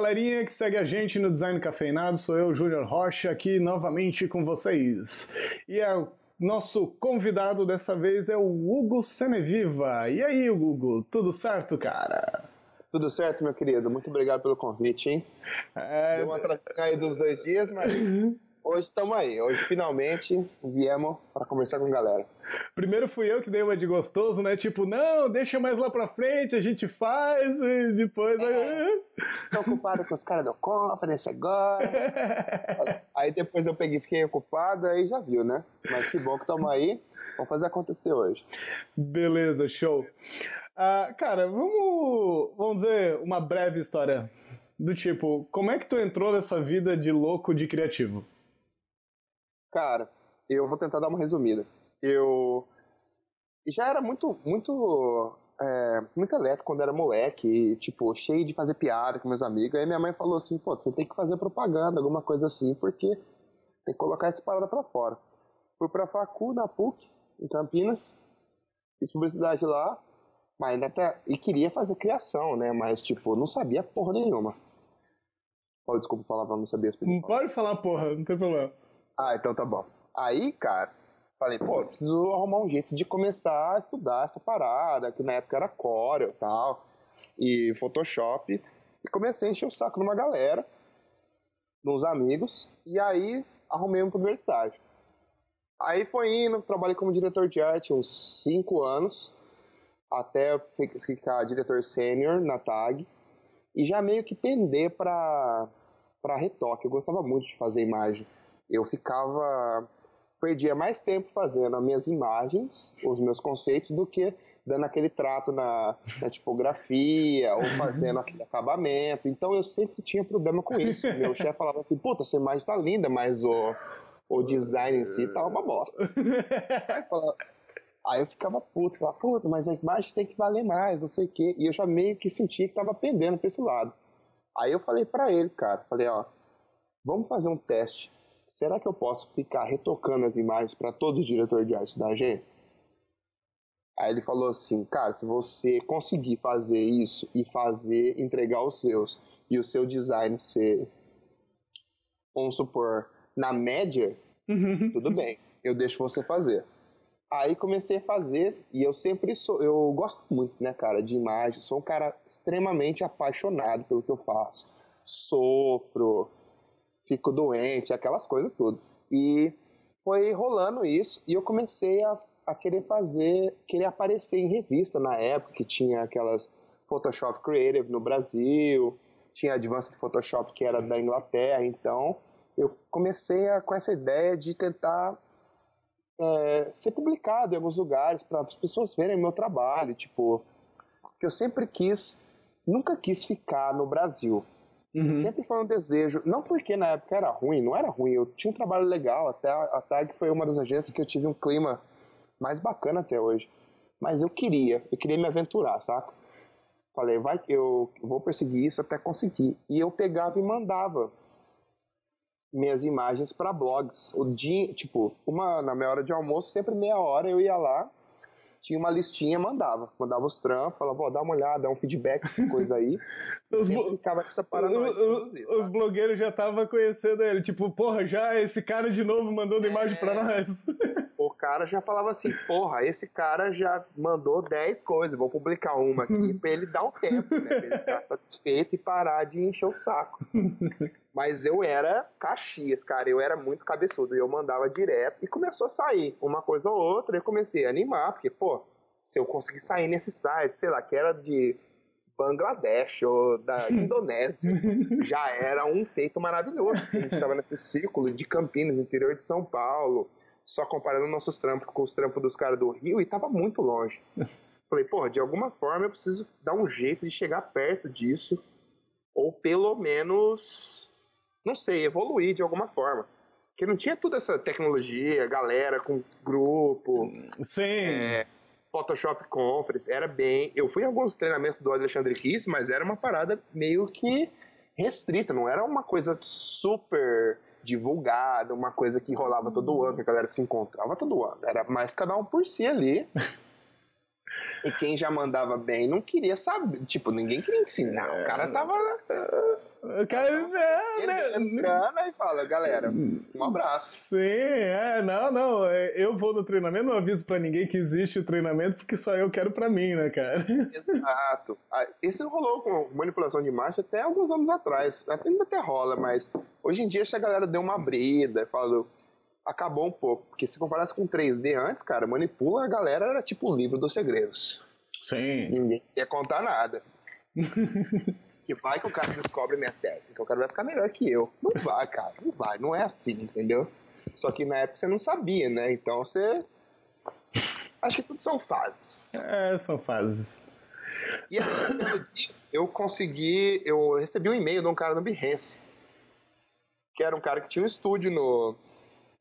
galerinha que segue a gente no Design Cafeinado, sou eu, Júnior Rocha, aqui novamente com vocês. E nosso convidado dessa vez é o Hugo Seneviva. E aí, Hugo, tudo certo, cara? Tudo certo, meu querido. Muito obrigado pelo convite, hein? Deu uma atrasadinha aí dos 2 dias, mas hoje estamos aí. Hoje, finalmente, viemos para conversar com a galera. Primeiro fui eu que dei uma de gostoso, né? Tipo, não, deixa mais lá pra frente, a gente faz e depois... Tô ocupado com os caras da conference agora. Aí depois eu fiquei ocupado, aí já viu, né? Mas que bom que estamos aí. Vamos fazer acontecer hoje. Beleza, show. Cara, vamos dizer uma breve história do tipo, como é que tu entrou nessa vida de louco de criativo? Cara, eu vou tentar dar uma resumida. Eu já era muito elétrico quando era moleque, e, tipo, cheio de fazer piada com meus amigos. Aí minha mãe falou assim, pô, você tem que fazer propaganda, alguma coisa assim, porque tem que colocar essa parada pra fora. Fui pra facu, na PUC, em Campinas, fiz publicidade lá, mas ainda e queria fazer criação, né, mas, tipo, não sabia porra nenhuma. Oh, desculpa a palavra, não sabia explicar. Não pode falar porra, não tem problema. Então tá bom. Aí, cara, falei, pô, eu preciso arrumar um jeito de começar a estudar essa parada, que na época era Corel e tal, e Photoshop, e comecei a encher o saco numa galera, nos amigos, e aí arrumei um primeiro estágio. Aí foi indo, trabalhei como diretor de arte uns 5 anos, até ficar diretor sênior na TAG, e já meio que pender pra retoque. Eu gostava muito de fazer imagem. Eu perdia mais tempo fazendo as minhas imagens, os meus conceitos, do que dando aquele trato na tipografia, ou fazendo aquele acabamento. Então eu sempre tinha problema com isso. Meu chefe falava assim, puta, sua imagem tá linda, mas o design em si tá uma bosta. Aí eu ficava puto, mas a imagem tem que valer mais, não sei o quê. E eu já meio que sentia que tava pendendo pra esse lado. Aí eu falei pra ele, cara, vamos fazer um teste. Será que eu posso ficar retocando as imagens para todos os diretores de arte da agência? Aí ele falou assim, cara, se você conseguir fazer isso e entregar os seus, e o seu design ser, vamos supor, na média, tudo bem, eu deixo você fazer. Aí comecei a fazer, e eu gosto muito, né, cara, de imagem, sou um cara extremamente apaixonado pelo que eu faço. Sofro, fico doente, aquelas coisas tudo. E foi rolando isso, e eu comecei a querer aparecer em revista na época, que tinha aquelas Photoshop Creative no Brasil, tinha Advanced Photoshop que era da Inglaterra, então eu comecei com essa ideia de tentar ser publicado em alguns lugares para as pessoas verem o meu trabalho, tipo, que eu nunca quis ficar no Brasil. Sempre foi um desejo, não porque na época era ruim, não era ruim, eu tinha um trabalho legal, até a TAG foi uma das agências que eu tive um clima mais bacana até hoje, mas eu queria me aventurar, saca? Falei, eu vou perseguir isso até conseguir, e eu pegava e mandava minhas imagens para blogs, tipo, na minha hora de almoço, sempre meia hora eu ia lá, tinha uma listinha, mandava os trampos, falava, dá uma olhada, dá um feedback, coisa aí. Ficava com essa paranoia. Os blogueiros já estavam conhecendo ele, tipo, porra, já esse cara de novo mandando imagem pra nós. O cara já falava assim, porra, esse cara já mandou 10 coisas, vou publicar uma aqui pra ele dar um tempo, né, pra ele ficar satisfeito e parar de encher o saco. Mas eu era Caxias, cara, eu era muito cabeçudo, e eu mandava direto, e começou a sair uma coisa ou outra, eu comecei a animar, porque, pô, se eu conseguir sair nesse site, sei lá, que era de Bangladesh ou da Indonésia, já era um feito maravilhoso. A gente estava nesse círculo de Campinas, interior de São Paulo, só comparando nossos trampos com os trampos dos caras do Rio, e tava muito longe. Falei, porra, de alguma forma eu preciso dar um jeito de chegar perto disso, ou pelo menos, não sei, evoluir de alguma forma. Porque não tinha toda essa tecnologia, galera com grupo. Sim. Photoshop Conference, eu fui em alguns treinamentos do Alexandre Kiss, mas era uma parada meio que restrita, não era uma coisa super divulgada, uma coisa que rolava todo ano, que a galera se encontrava todo ano, era mais cada um por si ali. E quem já mandava bem não queria saber, tipo, ninguém queria ensinar, o cara tava O cara, Ele grana e fala, galera, um abraço. Sim, não, eu vou no treinamento, não aviso pra ninguém que existe o treinamento, porque só eu quero pra mim, né, cara? Exato. Isso rolou com manipulação de imagem até alguns anos atrás, ainda até rola, mas hoje em dia essa galera deu uma brida, falou, acabou um pouco, porque se comparasse com 3D antes, cara, manipula a galera era tipo o livro dos segredos. Sim. Ninguém ia contar nada. Que vai que o cara descobre minha técnica, o cara vai ficar melhor que eu. Não vai, cara, não vai, não é assim, entendeu? Só que na época você não sabia, né? Então você... Acho que tudo são fases. São fases. E aí, eu recebi um e-mail de um cara no Behance, que era um cara que tinha um estúdio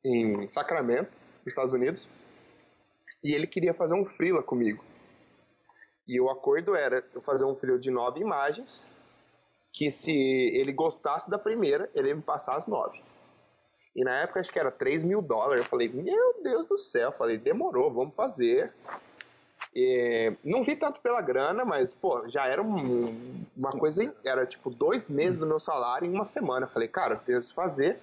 em Sacramento, nos Estados Unidos, e ele queria fazer um freela comigo. E o acordo era eu fazer um freela de 9 imagens, que se ele gostasse da primeira, ele ia me passar as 9. E na época acho que era $3.000. Eu falei, meu Deus do céu. Eu falei, demorou, vamos fazer. Não vi tanto pela grana, mas, pô, já era uma coisa... Era tipo 2 meses do meu salário em uma semana. Eu falei, cara, eu preciso fazer.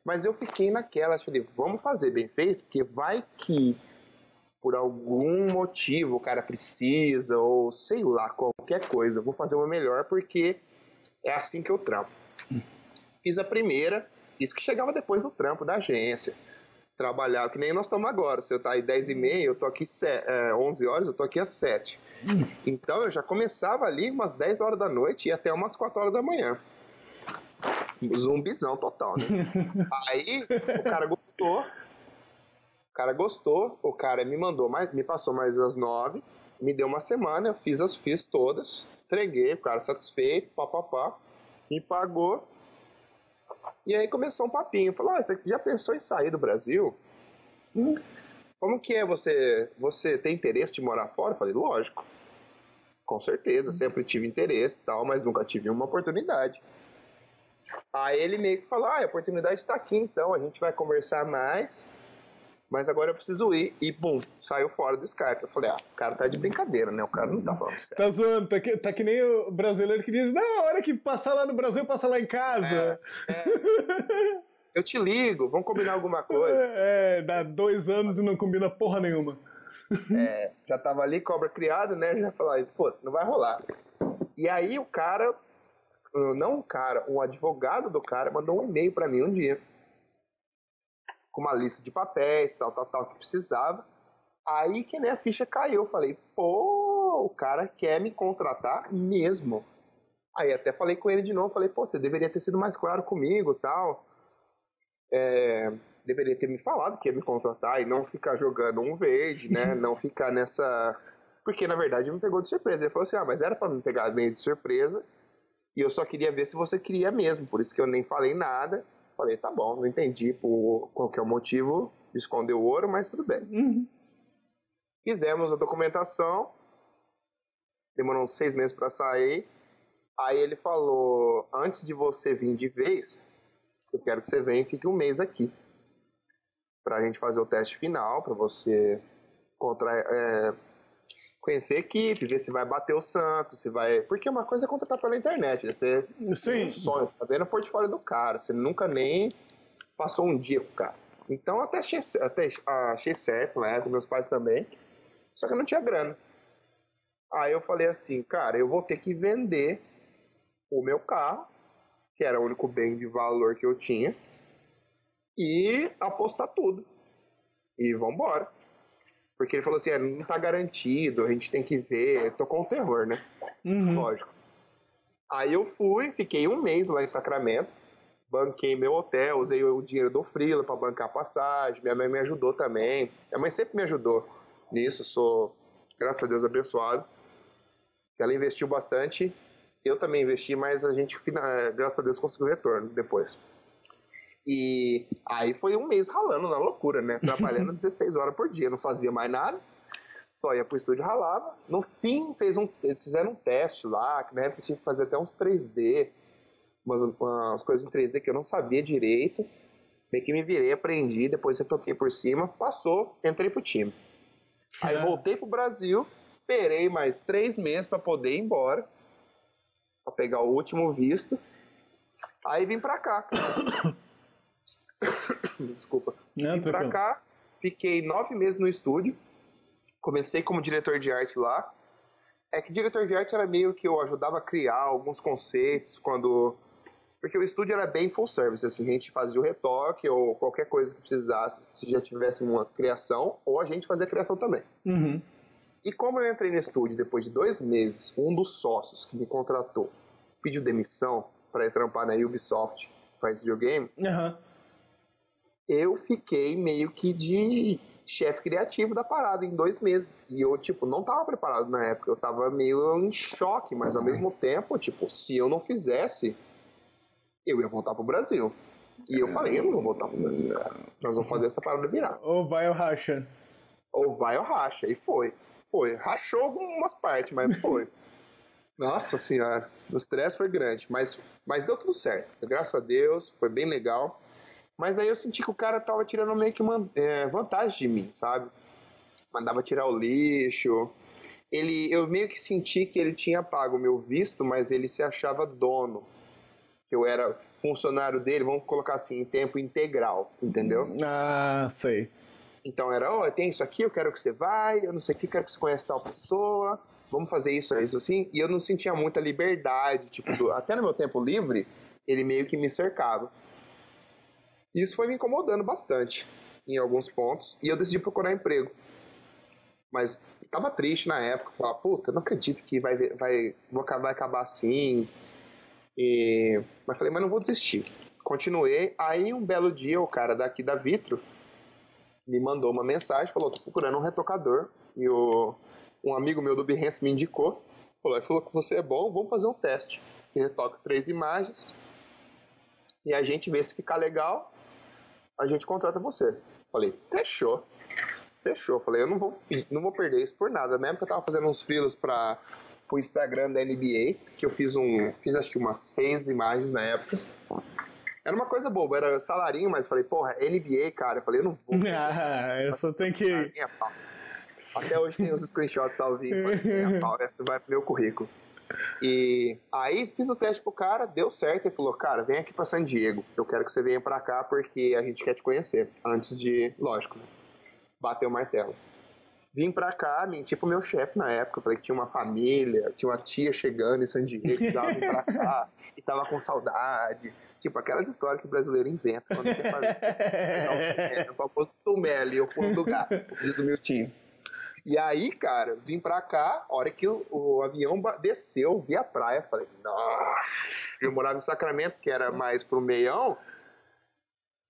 Mas eu fiquei naquela, falei, vamos fazer bem feito, porque vai que por algum motivo o cara precisa, ou sei lá, qualquer coisa. Eu vou fazer uma melhor, porque é assim que eu trampo. Fiz a primeira, isso que chegava depois do trampo da agência. Trabalhar, que nem nós estamos agora. Se eu tá aí 10h30, eu tô aqui 11 horas, eu tô aqui às 7. Então eu já começava ali umas 10 horas da noite e até umas 4 horas da manhã. Zumbizão total, né? Aí o cara gostou, o cara me passou mais as 9, me deu uma semana, eu fiz todas, entreguei, o cara satisfeito, papapá, me pagou. E aí começou um papinho, falou, você já pensou em sair do Brasil? Como que é você tem interesse de morar fora? Eu falei, lógico, com certeza, sempre tive interesse e tal, mas nunca tive uma oportunidade. Aí ele meio que falou, a oportunidade está aqui então, a gente vai conversar mais, mas agora eu preciso ir. E bum, saiu fora do Skype. Eu falei, o cara tá de brincadeira, né? O cara não tá falando sério. Tá zoando, tá que nem o brasileiro que diz, não, a hora que passar lá no Brasil, passa lá em casa. Eu te ligo, vamos combinar alguma coisa. Dá 2 anos e não combina porra nenhuma. Já tava ali, cobra criada, né? Já falava, pô, não vai rolar. E aí o cara, um advogado do cara mandou um e-mail pra mim um dia, com uma lista de papéis, tal, que precisava. Aí que nem a ficha caiu. Eu falei, pô, o cara quer me contratar mesmo. Aí até falei com ele de novo, falei, pô, você deveria ter sido mais claro comigo, tal. Deveria ter me falado que ia me contratar e não ficar jogando um verde, né? Não ficar nessa... Porque, na verdade, me pegou de surpresa. Ele falou assim, mas era pra me pegar meio de surpresa e eu só queria ver se você queria mesmo. Por isso que eu nem falei nada. Falei, tá bom, não entendi por qual que é o motivo de esconder o ouro, mas tudo bem. Fizemos a documentação, demorou uns 6 meses para sair. Aí ele falou, antes de você vir de vez, eu quero que você venha e fique 1 mês aqui, pra gente fazer o teste final, pra você conhecer a equipe, ver se vai bater o santo, se vai... Porque uma coisa é contratar pela internet, né? Você tá vendo o portfólio do cara, você nunca nem passou um dia com o cara. Então até achei certo, né? Com meus pais também, só que eu não tinha grana. Aí eu falei assim, cara, eu vou ter que vender o meu carro, que era o único bem de valor que eu tinha, e apostar tudo. E vambora. Porque ele falou assim, não tá garantido, a gente tem que ver. Tocou um terror, né? Lógico. Aí eu fui, fiquei 1 mês lá em Sacramento, banquei meu hotel, usei o dinheiro do freela pra bancar a passagem, minha mãe me ajudou também. Minha mãe sempre me ajudou nisso, sou, graças a Deus, abençoado. Ela investiu bastante, eu também investi, mas a gente, graças a Deus, conseguiu retorno depois. E aí foi 1 mês ralando na loucura, né? Trabalhando 16 horas por dia, não fazia mais nada, só ia pro estúdio e ralava. No fim, eles fizeram um teste lá, que na época tinha que fazer até uns 3D, umas coisas em 3D que eu não sabia direito. Meio que me virei, aprendi, depois eu toquei por cima, passou, entrei pro time. Aí voltei pro Brasil, esperei mais 3 meses para poder ir embora, para pegar o último visto. Aí vim pra cá, cara. Desculpa. Vim pra cá, fiquei 9 meses no estúdio. Comecei como diretor de arte lá. É que diretor de arte era meio que eu ajudava a criar alguns conceitos quando... Porque o estúdio era bem full service, assim, a gente fazia o retoque ou qualquer coisa que precisasse, se já tivesse uma criação, ou a gente fazia a criação também. Uhum. E como eu entrei no estúdio depois de 2 meses, um dos sócios que me contratou pediu demissão para ir trampar na Ubisoft, que faz videogame, eu fiquei meio que de chefe criativo da parada em 2 meses. E eu, tipo, não tava preparado na época, eu tava meio em choque, mas ao mesmo tempo, tipo, se eu não fizesse... eu ia voltar pro Brasil. E eu falei, eu não vou voltar pro Brasil, cara. Nós vamos fazer essa parada virar. Ou vai ou racha. Ou vai ou racha. E foi. Foi. Rachou algumas partes, mas foi. Nossa senhora. O estresse foi grande. Mas deu tudo certo. Graças a Deus. Foi bem legal. Mas aí eu senti que o cara tava tirando meio que vantagem de mim, sabe? Mandava tirar o lixo. Eu meio que senti que ele tinha pago o meu visto, mas ele se achava dono. Que eu era funcionário dele, vamos colocar assim, em tempo integral, entendeu? Ah, sei. Então era, tem isso aqui, eu quero que você vá, eu não sei o que, quero que você conheça tal pessoa, vamos fazer isso assim. E eu não sentia muita liberdade, tipo, até no meu tempo livre, ele meio que me cercava. Isso foi me incomodando bastante, em alguns pontos, e eu decidi procurar emprego. Mas tava triste na época, falava, puta, não acredito que vai acabar assim... Mas falei, mas não vou desistir. Continuei, aí um belo dia o cara daqui da Vitro me mandou uma mensagem, falou, tô procurando um retocador, e um amigo meu do Behance me indicou, falou que você é bom, vamos fazer um teste. Você retoca 3 imagens e a gente vê se ficar legal, a gente contrata você. Falei, fechou. Falei, eu não vou perder isso por nada, né? Porque eu tava fazendo uns freelas pro Instagram da NBA, que eu fiz acho que umas 6 imagens na época. Era uma coisa boba, era salarinho, mas falei, porra, NBA, cara. Eu falei, eu não vou. Eu só tenho que... Até hoje tem os screenshots ao vivo. Essa vai pro meu currículo. E aí fiz o teste pro cara, deu certo. Ele falou, cara, vem aqui pra San Diego. Eu quero que você venha pra cá porque a gente quer te conhecer. Antes de, lógico, bater o martelo. Vim pra cá, menti pro meu chefe na época, falei que tinha uma família, tinha uma tia chegando em San Diego, precisava vir pra cá, e tava com saudade. Tipo, aquelas histórias que o brasileiro inventa quando você faz o famoso tumé ali, o pulo do gato, diz o meu time. E aí, cara, vim pra cá, a hora que o avião desceu, vi a praia, falei, nossa, eu morava em Sacramento, que era mais pro meião.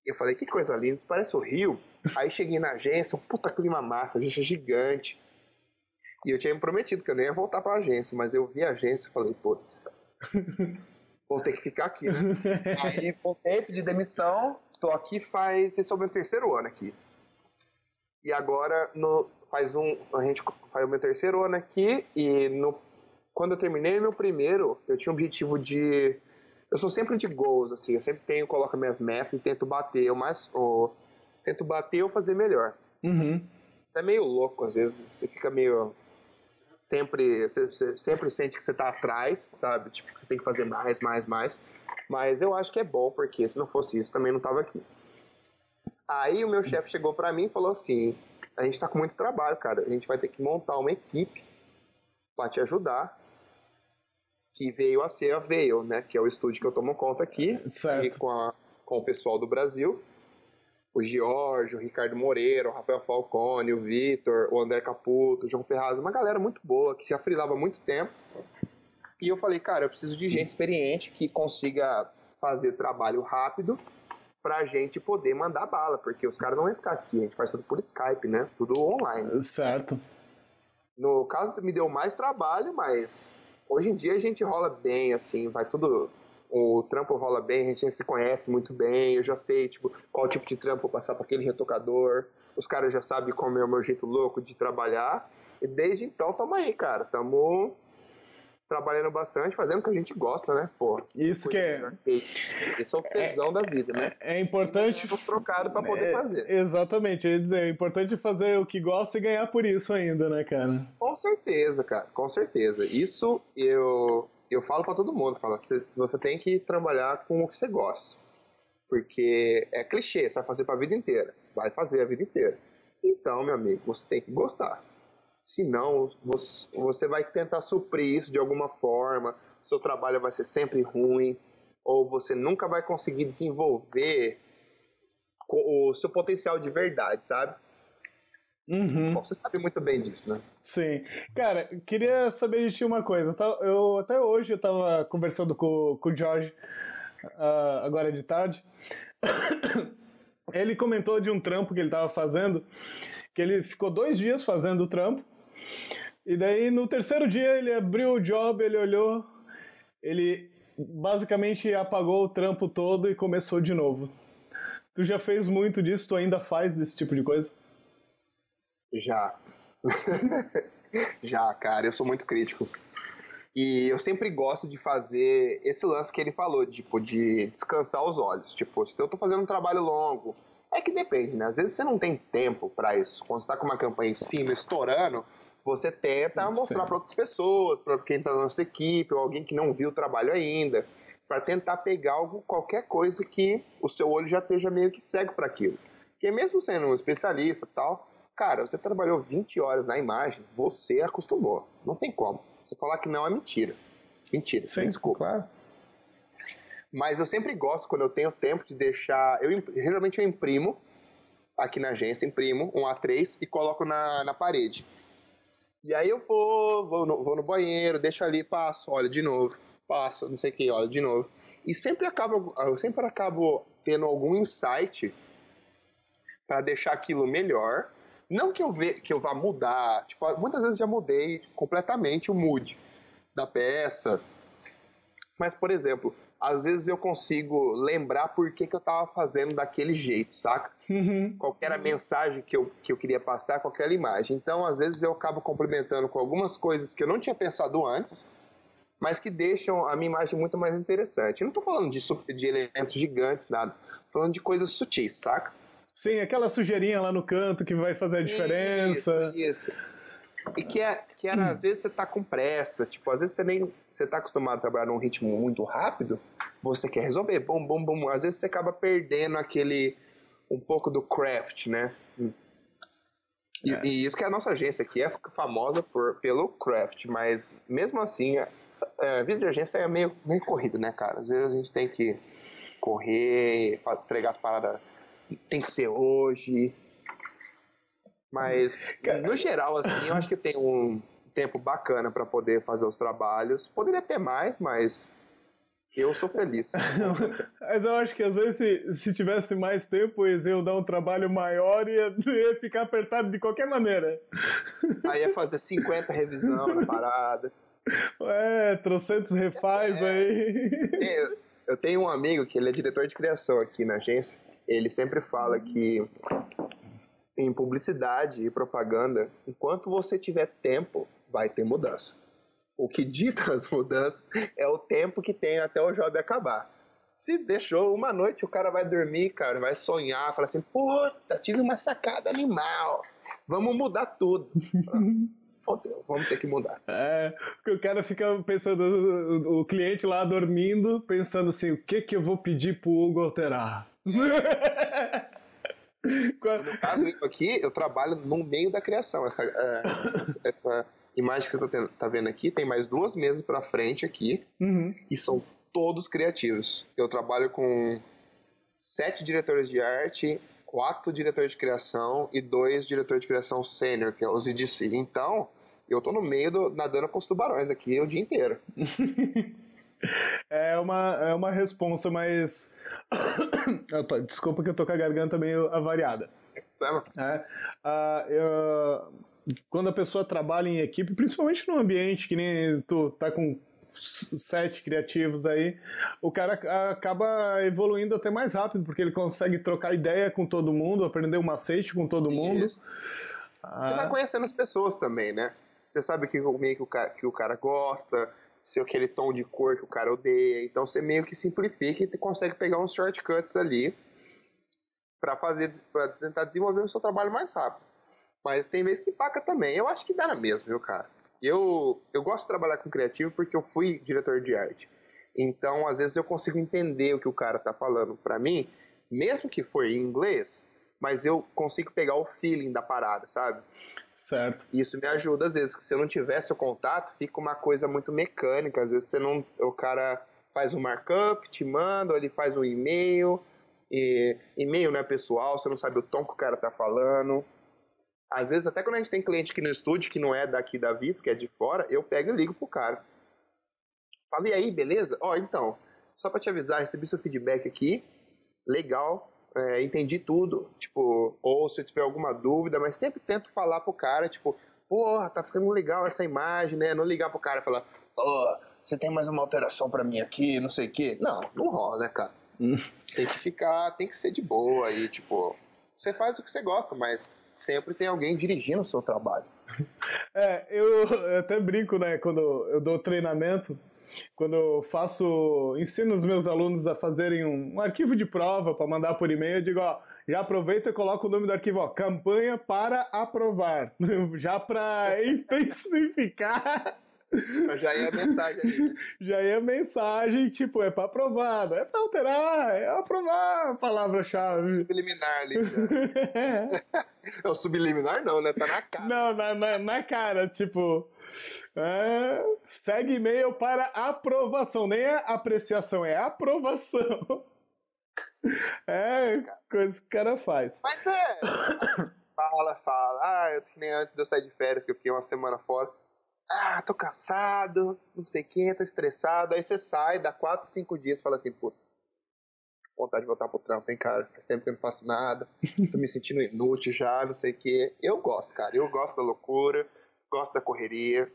Eu falei, que coisa linda, isso parece o Rio. Aí cheguei na agência, um puta clima massa, a agência gigante. E eu tinha me prometido que eu não ia voltar pra agência, mas eu vi a agência e falei, putz, vou ter que ficar aqui, né? Aí voltei, pedi demissão, tô aqui esse é o meu 3º ano aqui. E agora a gente faz o meu 3º ano aqui, e quando eu terminei meu primeiro, eu tinha o objetivo de... Eu sou sempre de goals, assim, eu sempre coloco minhas metas e tento bater tento bater ou fazer melhor. Uhum. Isso é meio louco, às vezes, você fica meio... Você sempre sente que você tá atrás, sabe? Tipo, que você tem que fazer mais. Mas eu acho que é bom, porque se não fosse isso, também não tava aqui. Aí o meu chefe chegou pra mim e falou assim, a gente tá com muito trabalho, cara, a gente vai ter que montar uma equipe pra te ajudar. Que veio a ser a Veil, né? Que é o estúdio que eu tomo conta aqui. Certo. E com o pessoal do Brasil. O Giorgio, o Ricardo Moreira, o Rafael Falcone, o Vitor, o André Caputo, o João Ferraz. Uma galera muito boa, que já freelava há muito tempo. E eu falei, cara, eu preciso de gente experiente que consiga fazer trabalho rápido pra gente poder mandar bala. Porque os caras não vão ficar aqui, a gente faz tudo por Skype, né? Tudo online. Certo. No caso, me deu mais trabalho, mas... Hoje em dia a gente rola bem, assim, vai tudo... O trampo rola bem, a gente se conhece muito bem, eu já sei, tipo, qual tipo de trampo eu passar para aquele retocador, os caras já sabem como é o meu jeito louco de trabalhar, e desde então tamo aí, cara, tamo trabalhando bastante, fazendo o que a gente gosta, né, pô. Isso que é... Esse é o tesão da vida, né? É importante... Fomos trocados pra poder fazer. Exatamente, eu ia dizer, é importante fazer o que gosta e ganhar por isso ainda, né, cara? Com certeza, cara, com certeza. Isso eu eu falo pra todo mundo, você tem que trabalhar com o que você gosta. Porque é clichê, você vai fazer pra vida inteira. Vai fazer a vida inteira. Então, meu amigo, você tem que gostar. Senão, você vai tentar suprir isso de alguma forma, seu trabalho vai ser sempre ruim, ou você nunca vai conseguir desenvolver o seu potencial de verdade, sabe? Uhum. Bom, você sabe muito bem disso, né? Sim. Cara, queria saber de ti uma coisa. Até hoje eu tava conversando com o Jorge, agora de tarde. Ele comentou de um trampo que ele tava fazendo, que ele ficou 2 dias fazendo o trampo, e daí no terceiro dia ele abriu o job, ele olhou, ele basicamente apagou o trampo todo e começou de novo. Tu já fez muito disso? Tu ainda faz desse tipo de coisa? Já. Já, cara, eu sou muito crítico. E eu sempre gosto de fazer esse lance que ele falou, tipo, de descansar os olhos. Tipo, se eu tô fazendo um trabalho longo, é que depende, né? Às vezes você não tem tempo pra isso. Quando você tá com uma campanha em cima, estourando, você tenta mostrar pra outras pessoas, pra quem tá na nossa equipe, ou alguém que não viu o trabalho ainda, pra tentar pegar qualquer coisa que o seu olho já esteja meio que cego pra aquilo. Porque mesmo sendo um especialista e tal, cara, você trabalhou 20 horas na imagem, você acostumou. Não tem como. Você falar que não é mentira. Mentira, sim, desculpa. Claro. Mas eu sempre gosto, quando eu tenho tempo, de deixar... Geralmente eu imprimo, aqui na agência, imprimo um A3 e coloco na parede. E aí eu vou no banheiro, deixo ali, passo, olho de novo, passo, não sei o que, olho de novo. E eu sempre acabo tendo algum insight para deixar aquilo melhor. Não que eu vá mudar, tipo, muitas vezes já mudei completamente o mood da peça. Mas, por exemplo, às vezes eu consigo lembrar por que eu tava fazendo daquele jeito, saca? Uhum. Qual era a mensagem que eu queria passar com aquela imagem. Então, às vezes eu acabo complementando com algumas coisas que eu não tinha pensado antes, mas que deixam a minha imagem muito mais interessante. Eu não tô falando de elementos gigantes, nada. Tô falando de coisas sutis, saca? Sim, aquela sujeirinha lá no canto que vai fazer a diferença. Isso. E que às vezes você tá com pressa, tipo, às vezes você tá acostumado a trabalhar num ritmo muito rápido, você quer resolver, bum, bum, bum. Às vezes você acaba perdendo um pouco do craft, né? E isso que a nossa agência aqui é famosa pelo craft, mas mesmo assim, a vida de agência é meio corrida, né, cara? Às vezes a gente tem que correr, entregar as paradas, tem que ser hoje. Mas, no geral, assim, eu acho que tem um tempo bacana para poder fazer os trabalhos. Poderia ter mais, mas eu sou feliz. Mas eu acho que às vezes se tivesse mais tempo, eles iam dar um trabalho maior e ia ficar apertado de qualquer maneira. Aí ia fazer 50 revisão na parada. Trocentos refaz aí. Eu tenho um amigo que ele é diretor de criação aqui na agência. Ele sempre fala que em publicidade e propaganda, enquanto você tiver tempo, vai ter mudança. O que dita as mudanças é o tempo que tem até o job acabar. Se deixou uma noite, o cara vai dormir, cara, vai sonhar, fala assim, puta, tive uma sacada animal, vamos mudar tudo. Fodeu, vamos ter que mudar. Porque o cara fica pensando, o cliente lá dormindo, pensando assim, o que eu vou pedir pro Hugo alterar? No caso aqui, eu trabalho no meio da criação. Essa imagem que você tá vendo aqui tem mais 2 mesas pra frente aqui, e são todos criativos. Eu trabalho com 7 diretores de arte, 4 diretores de criação e 2 diretores de criação sênior, que é os EDC. Então, eu tô no meio nadando com os tubarões aqui o dia inteiro. É uma responsa, mas... Opa, desculpa que eu tô com a garganta meio avariada. Quando a pessoa trabalha em equipe, principalmente num ambiente que nem tu tá com 7 criativos aí, o cara acaba evoluindo até mais rápido, porque ele consegue trocar ideia com todo mundo, aprender um macete com todo mundo. Você vai conhecendo as pessoas também, né? Você sabe que o cara gosta, se aquele tom de cor que o cara odeia. Então você meio que simplifica e consegue pegar uns shortcuts ali pra tentar desenvolver o seu trabalho mais rápido. Mas tem vezes que empaca também. Eu acho que dá na mesma, viu, cara? Eu gosto de trabalhar com criativo porque eu fui diretor de arte. Então, às vezes eu consigo entender o que o cara tá falando pra mim, mesmo que for em inglês, mas eu consigo pegar o feeling da parada, sabe? Certo. Isso me ajuda, às vezes, que se eu não tivesse o contato, fica uma coisa muito mecânica. Às vezes você não, o cara faz um markup, te manda, ou ele faz um e-mail, e e-mail não é pessoal, você não sabe o tom que o cara tá falando. Às vezes, até quando a gente tem cliente aqui no estúdio, que não é daqui da Vivo, que é de fora, eu pego e ligo pro cara. Falo, e aí, beleza? Ó, então, só pra te avisar, recebi seu feedback aqui, legal, entendi tudo, tipo, ou se eu tiver alguma dúvida, mas sempre tento falar pro cara, tipo, porra, tá ficando legal essa imagem, né? Não ligar pro cara e falar, você tem mais uma alteração pra mim aqui, não sei o quê. Não rola, né, cara? Tem que ser de boa aí, tipo, você faz o que você gosta, mas sempre tem alguém dirigindo o seu trabalho. Eu até brinco, né, quando eu dou treinamento, quando eu ensino os meus alunos a fazerem um arquivo de prova para mandar por e-mail, eu digo, ó, já aproveita e coloca o nome do arquivo, ó, campanha para aprovar, já para intensificar. Já ia a mensagem ali, né? Já ia a mensagem, tipo, é para aprovar, não é para alterar, é aprovar a palavra-chave. Subliminar ali. Não, subliminar não, né? Tá na cara. Não, na cara, tipo... segue e-mail para aprovação, nem é apreciação, é aprovação. Coisa que o cara faz. Mas fala. Eu que nem antes de eu sair de férias, que eu fiquei uma semana fora. Tô cansado, não sei o que, tô estressado. Aí você sai, dá 4, 5 dias e fala assim, puta, vontade de voltar pro trampo, hein, cara? Faz tempo que eu não faço nada, tô me sentindo inútil já, não sei o que. Eu gosto, cara, eu gosto da loucura, gosto da correria.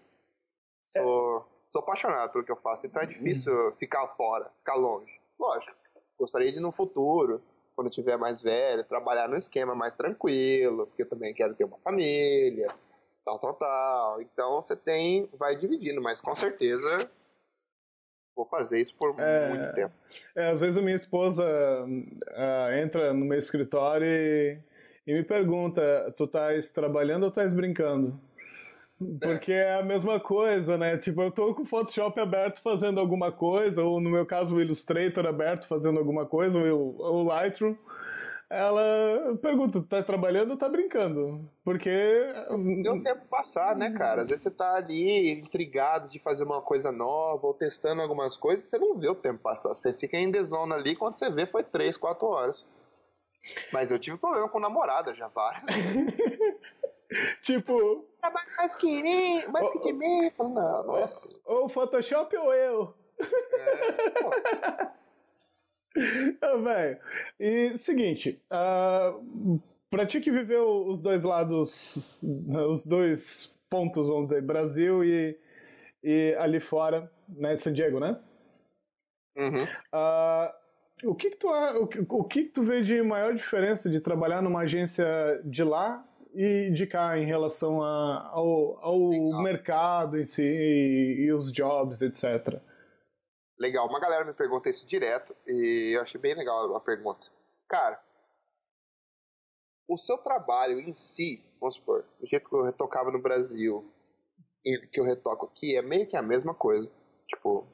Sou apaixonado pelo que eu faço, então é difícil ficar fora, ficar longe. Lógico, gostaria de no futuro, quando eu tiver mais velho, trabalhar num esquema mais tranquilo, porque eu também quero ter uma família, tal. Então você vai dividindo, mas com certeza vou fazer isso por muito tempo. Às vezes a minha esposa entra no meu escritório e me pergunta, tu estás trabalhando ou estás brincando? Porque é a mesma coisa, né? Tipo, eu tô com o Photoshop aberto fazendo alguma coisa, ou no meu caso o Illustrator aberto fazendo alguma coisa, ou o Lightroom. Ela pergunta, tá trabalhando ou tá brincando? Porque... Deu tempo passar, né, cara? Às vezes você tá ali intrigado de fazer uma coisa nova, ou testando algumas coisas, você não vê o tempo passar. Você fica em the zone ali, quando você vê foi 3, 4 horas. Mas eu tive problema com namorada já, várias. Tipo... Trabalha mais que de mim. Não, nossa. Ou Photoshop ou eu. Velho, e seguinte, pra ti que viveu os dois lados, os dois pontos, vamos dizer, Brasil e ali fora, né, San Diego, né? Uhum. O que que tu vê de maior diferença de trabalhar numa agência de lá e de cá em relação ao mercado em si e os jobs, etc.? Legal, uma galera me pergunta isso direto e eu achei bem legal a pergunta. Cara, o seu trabalho em si, vamos supor, do jeito que eu retocava no Brasil e que eu retoco aqui, é meio que a mesma coisa. Tipo,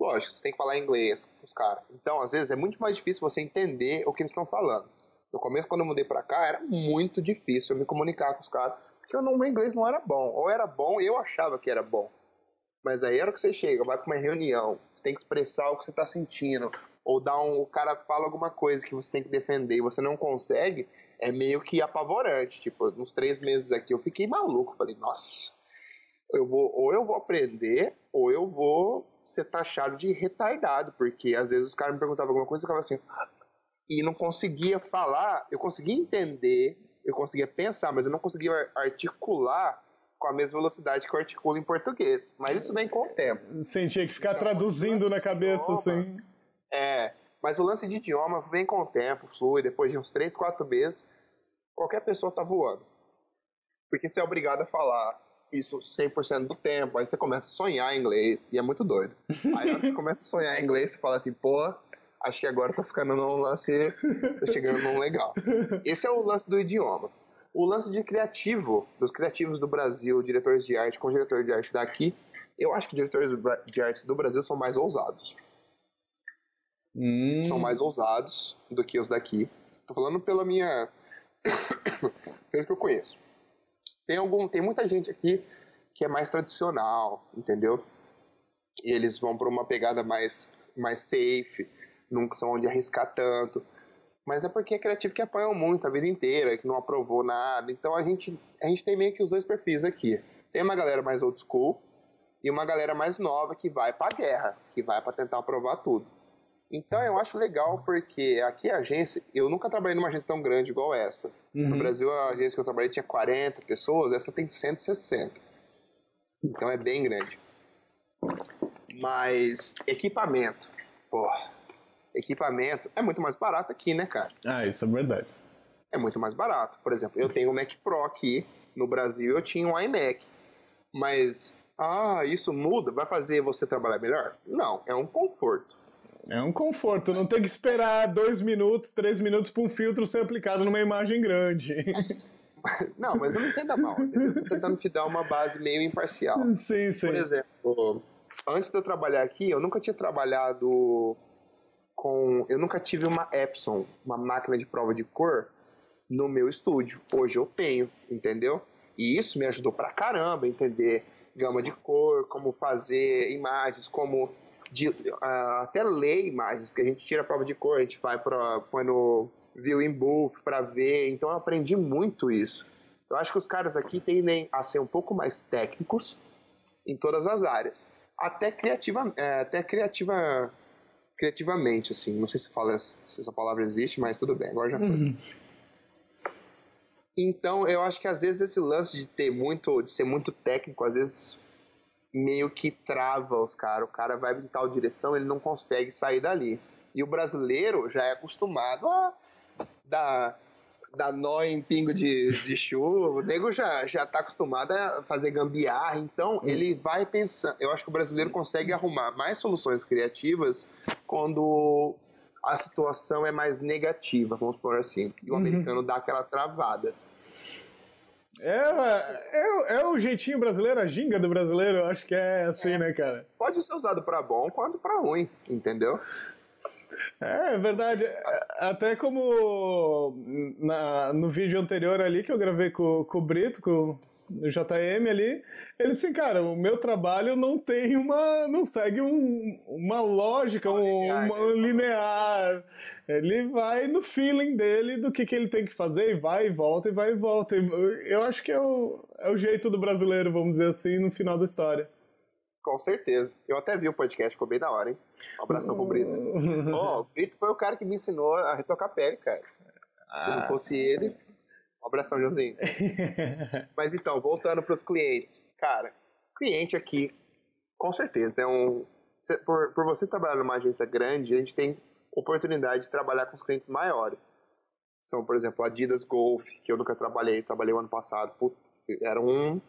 lógico, você tem que falar inglês com os caras. Então, às vezes, é muito mais difícil você entender o que eles estão falando. No começo, quando eu mudei pra cá, era muito difícil eu me comunicar com os caras, porque o meu inglês não era bom. Ou era bom, eu achava que era bom. Mas aí era que você chega, vai pra uma reunião, você tem que expressar o que você tá sentindo, ou o cara fala alguma coisa que você tem que defender e você não consegue, é meio que apavorante. Tipo, nos 3 meses aqui eu fiquei maluco, falei, nossa, ou eu vou aprender, ou eu vou ser taxado de retardado, porque às vezes os caras me perguntavam alguma coisa e eu ficava assim, e não conseguia falar, eu conseguia entender, eu conseguia pensar, mas eu não conseguia articular com a mesma velocidade que eu articulo em português. Mas isso vem com o tempo. Sim, tinha que ficar traduzindo na cabeça, assim. Mas o lance de idioma vem com o tempo, flui, depois de uns 3, 4 meses, qualquer pessoa tá voando. Porque você é obrigado a falar isso 100% do tempo, aí você começa a sonhar em inglês, e é muito doido. Aí na hora que você começa a sonhar em inglês, você fala assim, pô, acho que agora tá ficando num lance, tá chegando num legal. Esse é o lance do idioma. O lance de criativo, dos criativos do Brasil, diretores de arte com diretor de arte daqui, eu acho que diretores de arte do Brasil são mais ousados. São mais ousados do que os daqui. Tô falando pela minha... pelo que eu conheço. Tem muita gente aqui que é mais tradicional, entendeu? E eles vão por uma pegada mais safe, nunca são onde arriscar tanto. Mas é porque é criativo que apanham muito a vida inteira, que não aprovou nada. Então a gente tem meio que os dois perfis aqui. Tem uma galera mais old school e uma galera mais nova que vai pra guerra, que vai pra tentar aprovar tudo. Então eu acho legal porque aqui a agência, eu nunca trabalhei numa agência tão grande igual essa. No Brasil a agência que eu trabalhei tinha 40 pessoas, essa tem 160. Então é bem grande. Mas equipamento é muito mais barato aqui, né, cara? Ah, isso é verdade. É muito mais barato. Por exemplo, eu tenho um Mac Pro aqui, no Brasil eu tinha um iMac. Mas, isso muda? Vai fazer você trabalhar melhor? Não, é um conforto. É um conforto, não tem que esperar 2 minutos, 3 minutos para um filtro ser aplicado numa imagem grande. Não, mas não me entenda mal. Eu tô tentando te dar uma base meio imparcial. Sim. Por exemplo, antes de eu trabalhar aqui, eu nunca tinha trabalhado eu nunca tive uma Epson, uma máquina de prova de cor, no meu estúdio. Hoje eu tenho, entendeu? E isso me ajudou pra caramba a entender gama de cor, como fazer imagens, até ler imagens, porque a gente tira a prova de cor, a gente põe no Viewing Booth pra ver, então eu aprendi muito isso. Eu acho que os caras aqui tendem a ser um pouco mais técnicos em todas as áreas, até criativamente, assim, não sei se essa palavra existe, mas tudo bem, agora já foi. Então, eu acho que às vezes esse lance de ser muito técnico, às vezes meio que trava os caras. O cara vai em tal direção, ele não consegue sair dali. E o brasileiro já é acostumado a dar nó em pingo de chuva. O nego já tá acostumado a fazer gambiarra. Então, ele vai pensando. Eu acho que o brasileiro consegue arrumar mais soluções criativas quando a situação é mais negativa, vamos por assim. E o americano dá aquela travada. É o jeitinho brasileiro, a ginga do brasileiro, eu acho que é assim, né, cara? Pode ser usado pra bom quanto pra ruim, entendeu? É verdade. Até como no vídeo anterior ali que eu gravei com o Brito, com o JM ali, ele assim, cara, o meu trabalho não segue uma lógica, uma linear. Ele vai no feeling dele do que ele tem que fazer e vai e volta, e vai e volta. Eu acho que é o jeito do brasileiro, vamos dizer assim, no final da história. Com certeza. Eu até vi o podcast, ficou bem da hora, hein? Um abração pro Brito. O Brito foi o cara que me ensinou a retocar pele, cara. Se não fosse ele... Um abração, Joãozinho. Mas então, voltando pros clientes. Cara, cliente aqui, com certeza, por você trabalhar numa agência grande, a gente tem oportunidade de trabalhar com os clientes maiores. São, por exemplo, Adidas Golf, que eu nunca trabalhei o ano passado. Era um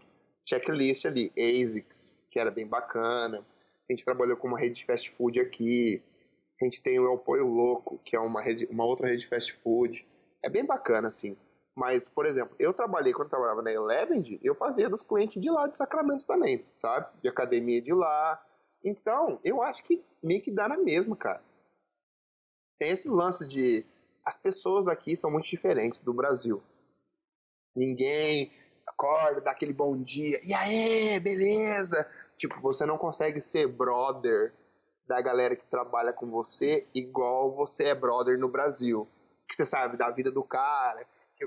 checklist ali. ASICS, que era bem bacana. A gente trabalhou com uma rede de fast food aqui. A gente tem o El Pollo Loco, que é uma outra rede de fast food. É bem bacana, assim. Mas, por exemplo, quando eu trabalhava na Elevend, eu fazia dos clientes de lá de Sacramento também, sabe? De academia de lá. Então, eu acho que meio que dá na mesma, cara. Tem esses lances de... As pessoas aqui são muito diferentes do Brasil. Ninguém acorda, dá aquele bom dia. E aí, beleza? Tipo, você não consegue ser brother da galera que trabalha com você igual você é brother no Brasil. Que você sabe da vida do cara... que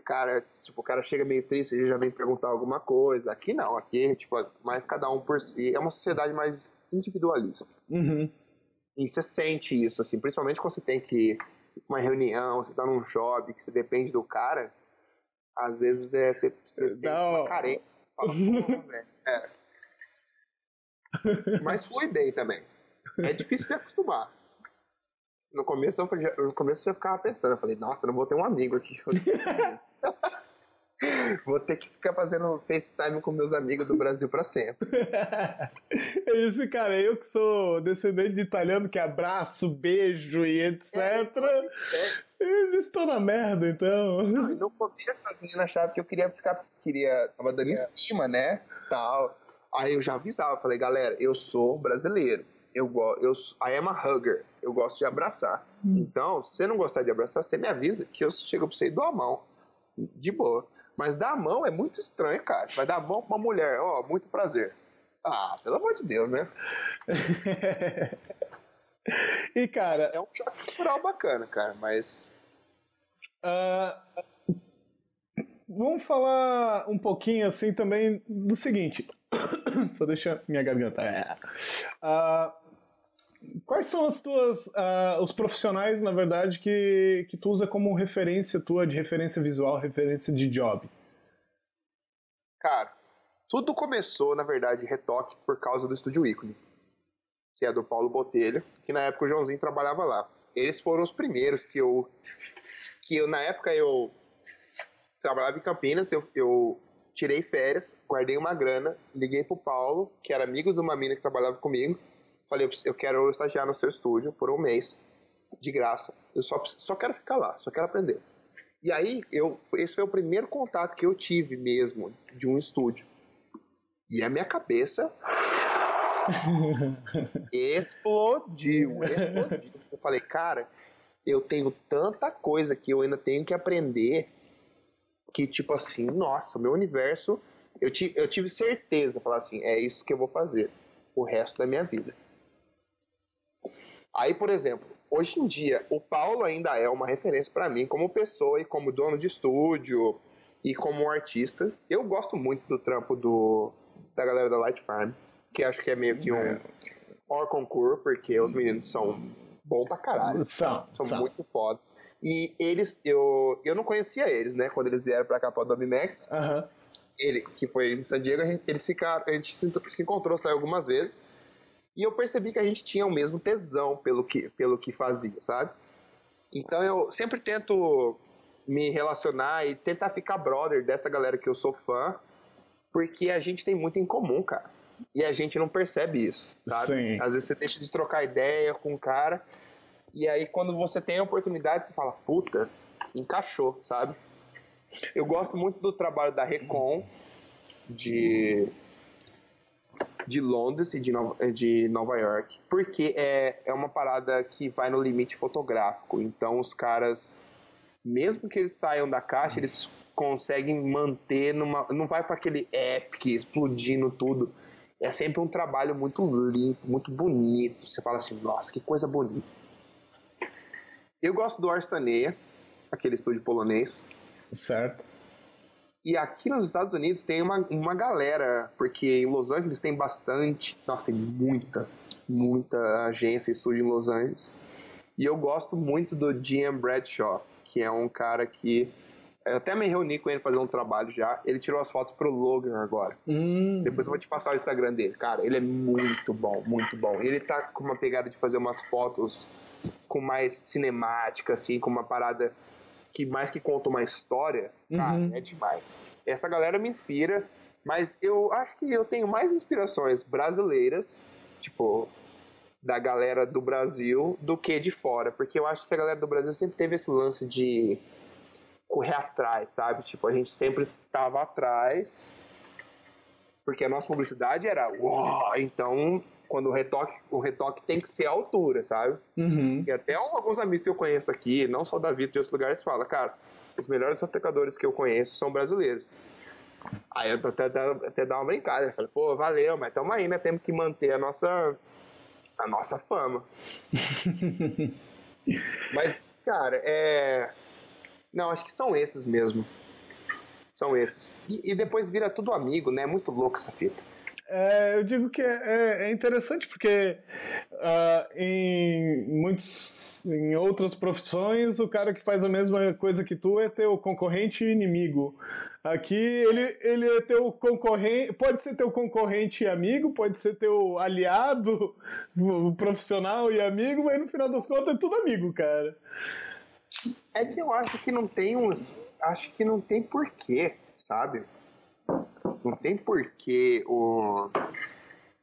o cara chega meio triste e já vem perguntar alguma coisa. Aqui não, aqui tipo, mais cada um por si. É uma sociedade mais individualista. E você sente isso, assim, principalmente quando você tem que ir uma reunião, você tá num job, que você depende do cara, às vezes você sente uma carência. Você fala, velho. Mas flui bem também. É difícil de acostumar. No começo eu já ficava pensando, eu falei, nossa, eu não vou ter um amigo aqui. Vou ter que ficar fazendo FaceTime com meus amigos do Brasil pra sempre. É isso, cara. Eu que sou descendente de italiano, que abraço, beijo e etc. Estou na merda, então. Não curtia essas meninas achavam que eu tava dando em cima, né, tal. Aí eu já avisava, falei, galera, eu sou brasileiro, I am a hugger, eu gosto de abraçar. Então, se você não gostar de abraçar, você me avisa que eu chego pra você e dou a mão, de boa. Mas dar a mão é muito estranho, cara. Vai dar a mão pra uma mulher, muito prazer. Ah, pelo amor de Deus, né? E, cara... É um choque cultural bacana, cara, mas... Vamos falar um pouquinho, assim, também do seguinte... Só deixa minha garganta... Quais são as tuas... os profissionais, na verdade, que tu usa como referência tua, de referência visual, referência de job? Cara, tudo começou, na verdade, retoque por causa do Estúdio Ícone, que é do Paulo Botelho, que na época o Joãozinho trabalhava lá. Eles foram os primeiros que eu na época eu trabalhava em Campinas, eu tirei férias, guardei uma grana, liguei pro Paulo, que era amigo de uma mina que trabalhava comigo, falei, eu quero estagiar no seu estúdio por um mês, de graça, eu só quero ficar lá, só quero aprender. E aí, esse foi o primeiro contato que eu tive mesmo de um estúdio. E a minha cabeça explodiu. Eu falei, cara, eu tenho tanta coisa que eu ainda tenho que aprender que, tipo assim, nossa, o meu universo... Eu tive certeza, falar assim, é isso que eu vou fazer o resto da minha vida. Aí, por exemplo, hoje em dia, o Paulo ainda é uma referência pra mim como pessoa e como dono de estúdio e como artista. Eu gosto muito do trampo da galera da Light Farm, que acho que é meio que um hors concours, porque os meninos são bons pra caralho. São muito foda. E eles, eu não conhecia eles, né, quando eles vieram pra cá pra Domimax. Ele, que foi em San Diego, a gente se encontrou, saiu algumas vezes. E eu percebi que a gente tinha o mesmo tesão pelo que fazia, sabe? Então eu sempre tento me relacionar e tentar ficar brother dessa galera que eu sou fã, porque a gente tem muito em comum, cara. E a gente não percebe isso, sabe? Sim. Às vezes você deixa de trocar ideia com o cara, e aí quando você tem a oportunidade, você fala, puta, encaixou, sabe? Eu gosto muito do trabalho da Recon, de Londres e de Nova York, porque é uma parada que vai no limite fotográfico. Então os caras, mesmo que eles saiam da caixa, eles conseguem manter não vai para aquele epic explodindo tudo. É sempre um trabalho muito limpo, muito bonito. Você fala assim, nossa, que coisa bonita. Eu gosto do Arstaneia, aquele estúdio polonês. Certo. E aqui nos Estados Unidos tem uma galera, porque em Los Angeles tem bastante, nossa, tem muita agência, estúdio em Los Angeles. E eu gosto muito do GM Bradshaw, que é um cara que, eu até me reuni com ele fazer um trabalho já, ele tirou as fotos pro Logan agora. Depois eu vou te passar o Instagram dele. Cara, ele é muito bom, muito bom. Ele tá com uma pegada de fazer umas fotos com mais cinemática, assim, com uma parada... que mais que conta uma história, cara, é demais. Essa galera me inspira, mas eu acho que eu tenho mais inspirações brasileiras, tipo, da galera do Brasil, do que de fora, porque eu acho que a galera do Brasil sempre teve esse lance de correr atrás, sabe? Tipo, a gente sempre tava atrás, porque a nossa publicidade era, uau, então... quando o retoque tem que ser a altura, sabe? E até alguns amigos que eu conheço aqui, não só o Davi, de outros lugares, falam, cara, os melhores aplicadores que eu conheço são brasileiros. Aí eu até dá uma brincada, eu falei, pô, valeu, mas tamo aí, né? Temos que manter a nossa fama. Mas, cara, não, acho que são esses mesmo. São esses. E depois vira tudo amigo, né? É muito louco essa fita. Eu digo que é interessante porque em outras profissões o cara que faz a mesma coisa que tu é teu concorrente e inimigo. Aqui ele é teu concorrente, pode ser teu concorrente e amigo, pode ser teu aliado profissional e amigo, mas no final das contas é tudo amigo, cara. É que eu acho que não tem porquê, sabe? Não tem porquê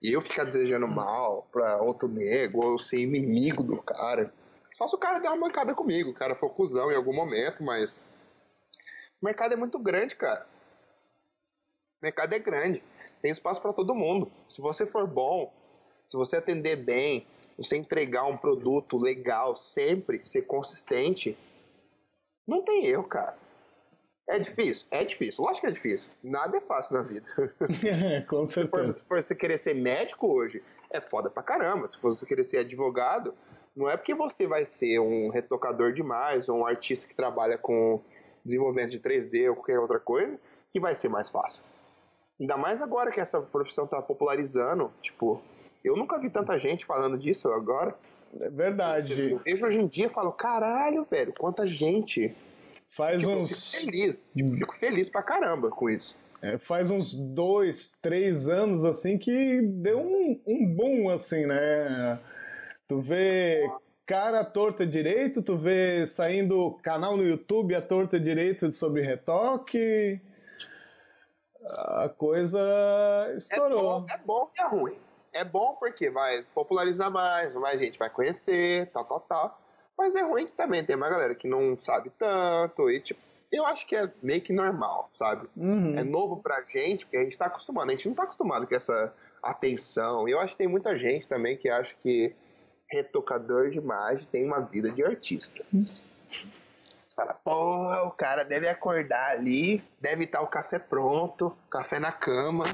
eu ficar desejando mal pra outro nego ou ser inimigo do cara. Só se o cara der uma mancada comigo, o cara for cuzão em algum momento, mas o mercado é muito grande, cara. O mercado é grande, tem espaço para todo mundo. Se você for bom, se você atender bem, você entregar um produto legal sempre, ser consistente, não tem erro, cara. É difícil? É difícil. Lógico que é difícil. Nada é fácil na vida. Com certeza. Se for você querer ser médico hoje, é foda pra caramba. Se for você querer ser advogado, não é porque você vai ser um retocador demais ou um artista que trabalha com desenvolvimento de 3D ou qualquer outra coisa que vai ser mais fácil. Ainda mais agora que essa profissão tá popularizando. Tipo, eu nunca vi tanta gente falando disso agora. É verdade. Eu vejo hoje em dia e falo, caralho, velho, quanta gente. Faz tipo, uns... Fico feliz pra caramba com isso. Faz uns 2, 3 anos, assim, que deu um boom, assim, né? Tu vê cara à torta direito, tu vê saindo canal no YouTube à torta direito sobre retoque. A coisa estourou. É bom e é ruim. É bom porque vai popularizar mais gente vai conhecer, tal. Mas é ruim que também tem uma galera que não sabe tanto e, tipo, eu acho que é meio que normal, sabe? Uhum. É novo pra gente, porque a gente tá acostumado. A gente não tá acostumado com essa atenção. E eu acho que tem muita gente também que acha que retocador de imagem tem uma vida de artista. Você fala, porra, o cara deve acordar ali, deve estar o café pronto, café na cama,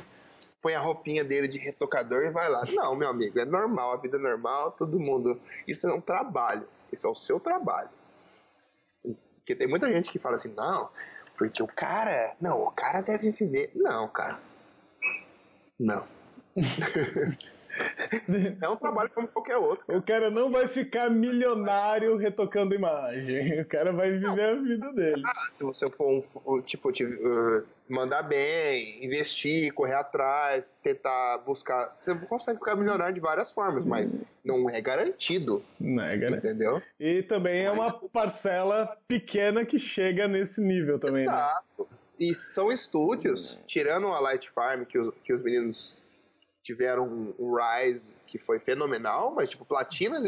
põe a roupinha dele de retocador e vai lá. Não, meu amigo, é normal, a vida é normal, todo mundo... Isso é um trabalho, isso é o seu trabalho. Porque tem muita gente que fala assim, não, porque o cara deve viver. Não, cara. Não. É um trabalho como qualquer outro. Cara. O cara não vai ficar milionário retocando imagem. O cara vai viver a vida dele. Se você for mandar bem, investir, correr atrás, tentar buscar, você consegue ficar milionário de várias formas, mas não é garantido. Não é garantido. Entendeu? E também é uma parcela pequena que chega nesse nível também. Exato. Né? E são estúdios, tirando a Light Farm, que os meninos tiveram um rise que foi fenomenal, mas tipo, Platina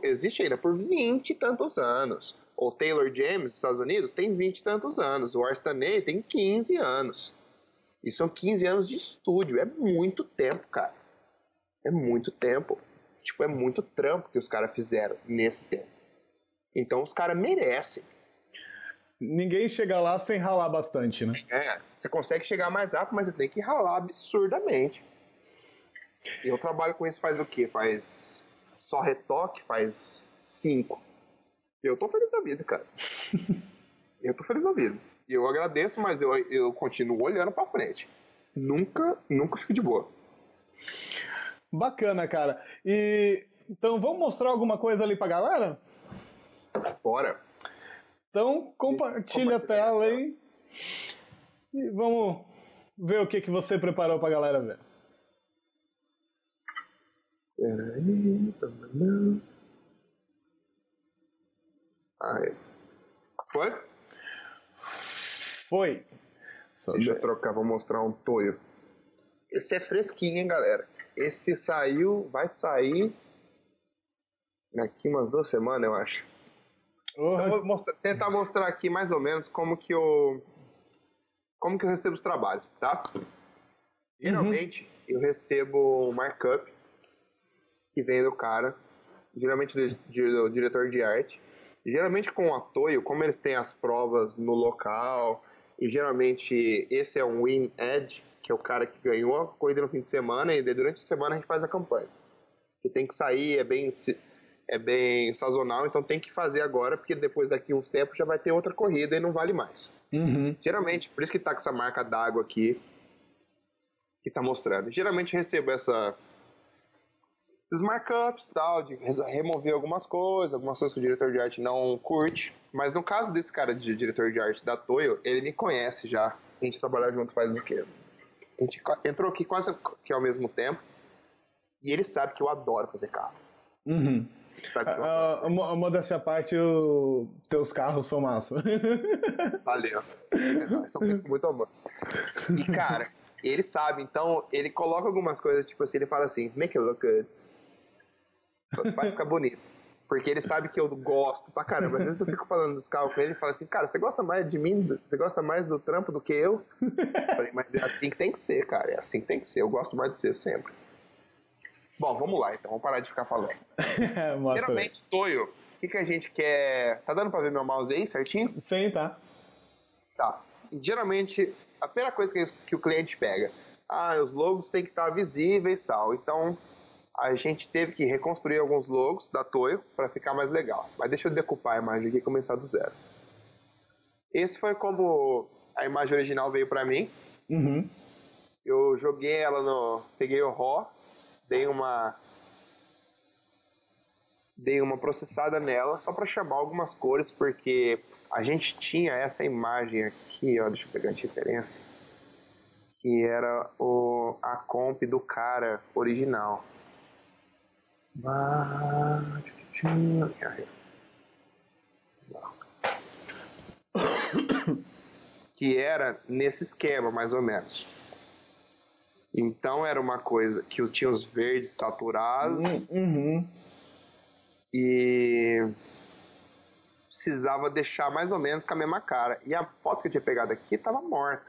existe ainda por 20 e tantos anos. O Taylor James, dos Estados Unidos, tem 20 e tantos anos. O Arstanei tem 15 anos. E são 15 anos de estúdio. É muito tempo, cara. É muito tempo. Tipo, é muito trampo que os caras fizeram nesse tempo. Então os caras merecem. Ninguém chega lá sem ralar bastante, né? Você consegue chegar mais rápido, mas você tem que ralar absurdamente. E eu trabalho com isso faz o quê? Faz só retoque, faz 5. Eu tô feliz da vida, cara. Eu tô feliz da vida. E eu agradeço, mas eu continuo olhando pra frente. Nunca fico de boa. Bacana, cara. E então vamos mostrar alguma coisa ali pra galera? Bora. Então compartilha a tela aí. E vamos ver o que você preparou pra galera ver. Peraí. Aí. Foi? Foi. Deixa eu trocar, vou mostrar um toio. Esse é fresquinho, hein, galera? Esse vai sair daqui umas 2 semanas, eu acho. Então vou tentar mostrar aqui mais ou menos como que eu recebo os trabalhos, tá? Geralmente eu recebo um markup que vem do cara, geralmente do diretor de arte. Geralmente com o Atoio, como eles têm as provas no local, e geralmente esse é um win edge, que é o cara que ganhou a corrida no fim de semana, e durante a semana a gente faz a campanha. Que tem que sair, é bem sazonal, então tem que fazer agora, porque depois daqui uns tempos já vai ter outra corrida e não vale mais. Geralmente, por isso que tá com essa marca d'água aqui, que tá mostrando. Geralmente eu recebo esses markups, tal, de remover algumas coisas que o diretor de arte não curte. Mas no caso desse cara de diretor de arte da Toyo, ele me conhece já. A gente trabalha junto faz o quê? A gente entrou aqui quase que ao mesmo tempo. E ele sabe que eu adoro fazer carro. Sabe que eu adoro. A modéstia à parte, teus carros são massa. Valeu. São muito amor. E cara, ele sabe, então ele coloca algumas coisas, tipo assim, ele fala assim, make it look good. Vai ficar bonito. Porque ele sabe que eu gosto pra caramba. Às vezes eu fico falando dos carros com ele e falo assim, cara, você gosta mais de mim? Você gosta mais do trampo do que eu? Eu falei, mas é assim que tem que ser, cara. É assim que tem que ser. Eu gosto mais de você sempre. Bom, vamos lá então. Vamos parar de ficar falando. Geralmente, Toyo, o que a gente quer... Tá dando pra ver meu mouse aí certinho? Sim, tá. Tá. E geralmente, a primeira coisa que o cliente pega, os logos têm que estar visíveis e tal. Então, a gente teve que reconstruir alguns logos da Toyo para ficar mais legal. Mas deixa eu decupar a imagem aqui e começar do zero. Esse foi como a imagem original veio para mim. Uhum. Eu joguei ela no... Peguei o RAW, dei uma processada nela, só para chamar algumas cores, porque a gente tinha essa imagem aqui, ó, deixa eu pegar a referência, que era a comp do cara original. Que era nesse esquema, mais ou menos. Então era uma coisa que eu tinha os verdes saturados. Uhum. E precisava deixar mais ou menos com a mesma cara. E a foto que eu tinha pegado aqui tava morta.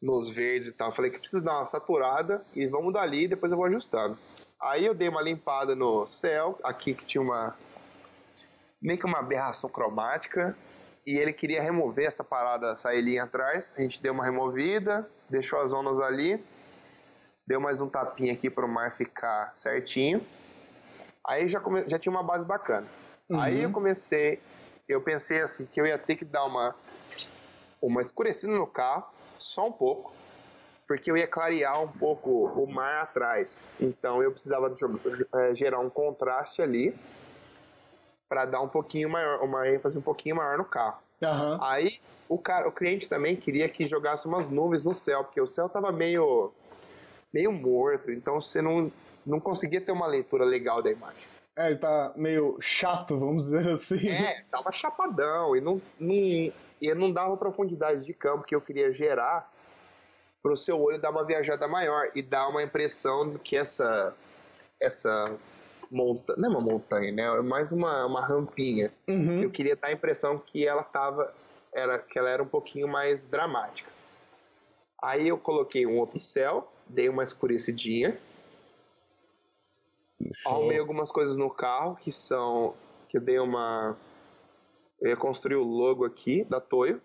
Nos verdes e tal. Eu falei que preciso dar uma saturada e vamos dali e depois eu vou ajustando. Aí eu dei uma limpada no céu, aqui que tinha meio que uma aberração cromática. E ele queria remover essa parada, essa ilhinha atrás. A gente deu uma removida, deixou as zonas ali. Deu mais um tapinha aqui para o mar ficar certinho. Aí já tinha uma base bacana. Uhum. Aí eu pensei assim, que eu ia ter que dar uma escurecida no carro, só um pouco, porque eu ia clarear um pouco o mar atrás. Então eu precisava gerar um contraste ali, para dar um pouquinho maior, uma ênfase um pouquinho maior no carro. Uhum. Aí o cliente também queria que jogasse umas nuvens no céu, porque o céu tava meio morto, então você não conseguia ter uma leitura legal da imagem. Ele tá meio chato, vamos dizer assim. Tava chapadão e não dava profundidade de campo que eu queria gerar pro seu olho dar uma viajada maior e dar uma impressão de que essa montanha, não é uma montanha, né? É mais uma rampinha. Uhum. Eu queria dar a impressão que ela era um pouquinho mais dramática. Aí eu coloquei um outro céu, dei uma escurecidinha. Arrumei algumas coisas no carro que eu dei uma... Eu ia construir o logo aqui da Toyo.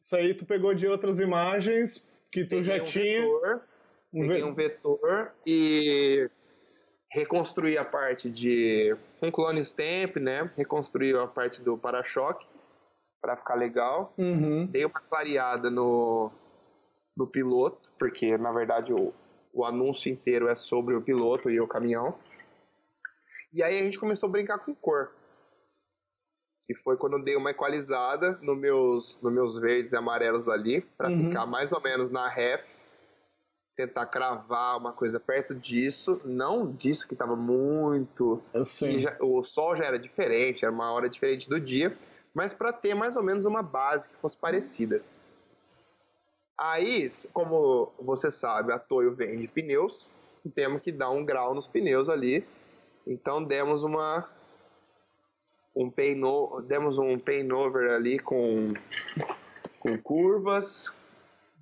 Isso aí tu pegou de outras imagens que tu já tinha. Peguei um vetor e reconstruí a parte com clone stamp, né? Reconstruí a parte do para-choque para ficar legal. Uhum. Dei uma clareada no piloto, porque na verdade o anúncio inteiro é sobre o piloto e o caminhão. E aí a gente começou a brincar com cor. E foi quando eu dei uma equalizada nos meus verdes e amarelos ali, para ficar mais ou menos na ref. Tentar cravar uma coisa perto disso. Não disso que estava muito... o sol já era diferente, era uma hora diferente do dia. Mas para ter mais ou menos uma base que fosse parecida. Aí, como você sabe, a Toyo vende pneus, temos que dar um grau nos pneus ali. Então demos um painover ali com curvas,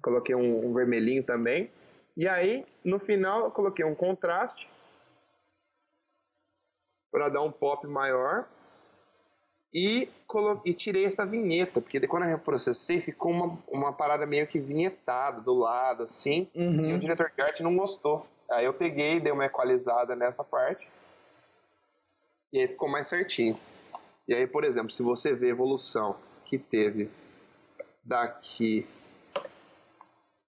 coloquei um vermelhinho também. E aí, no final, eu coloquei um contraste para dar um pop maior. E tirei essa vinheta, porque quando eu reprocessei ficou uma parada meio que vinhetada do lado, assim, e o diretor de arte não gostou. Aí eu peguei, dei uma equalizada nessa parte, e aí ficou mais certinho. E aí, por exemplo, se você vê a evolução que teve daqui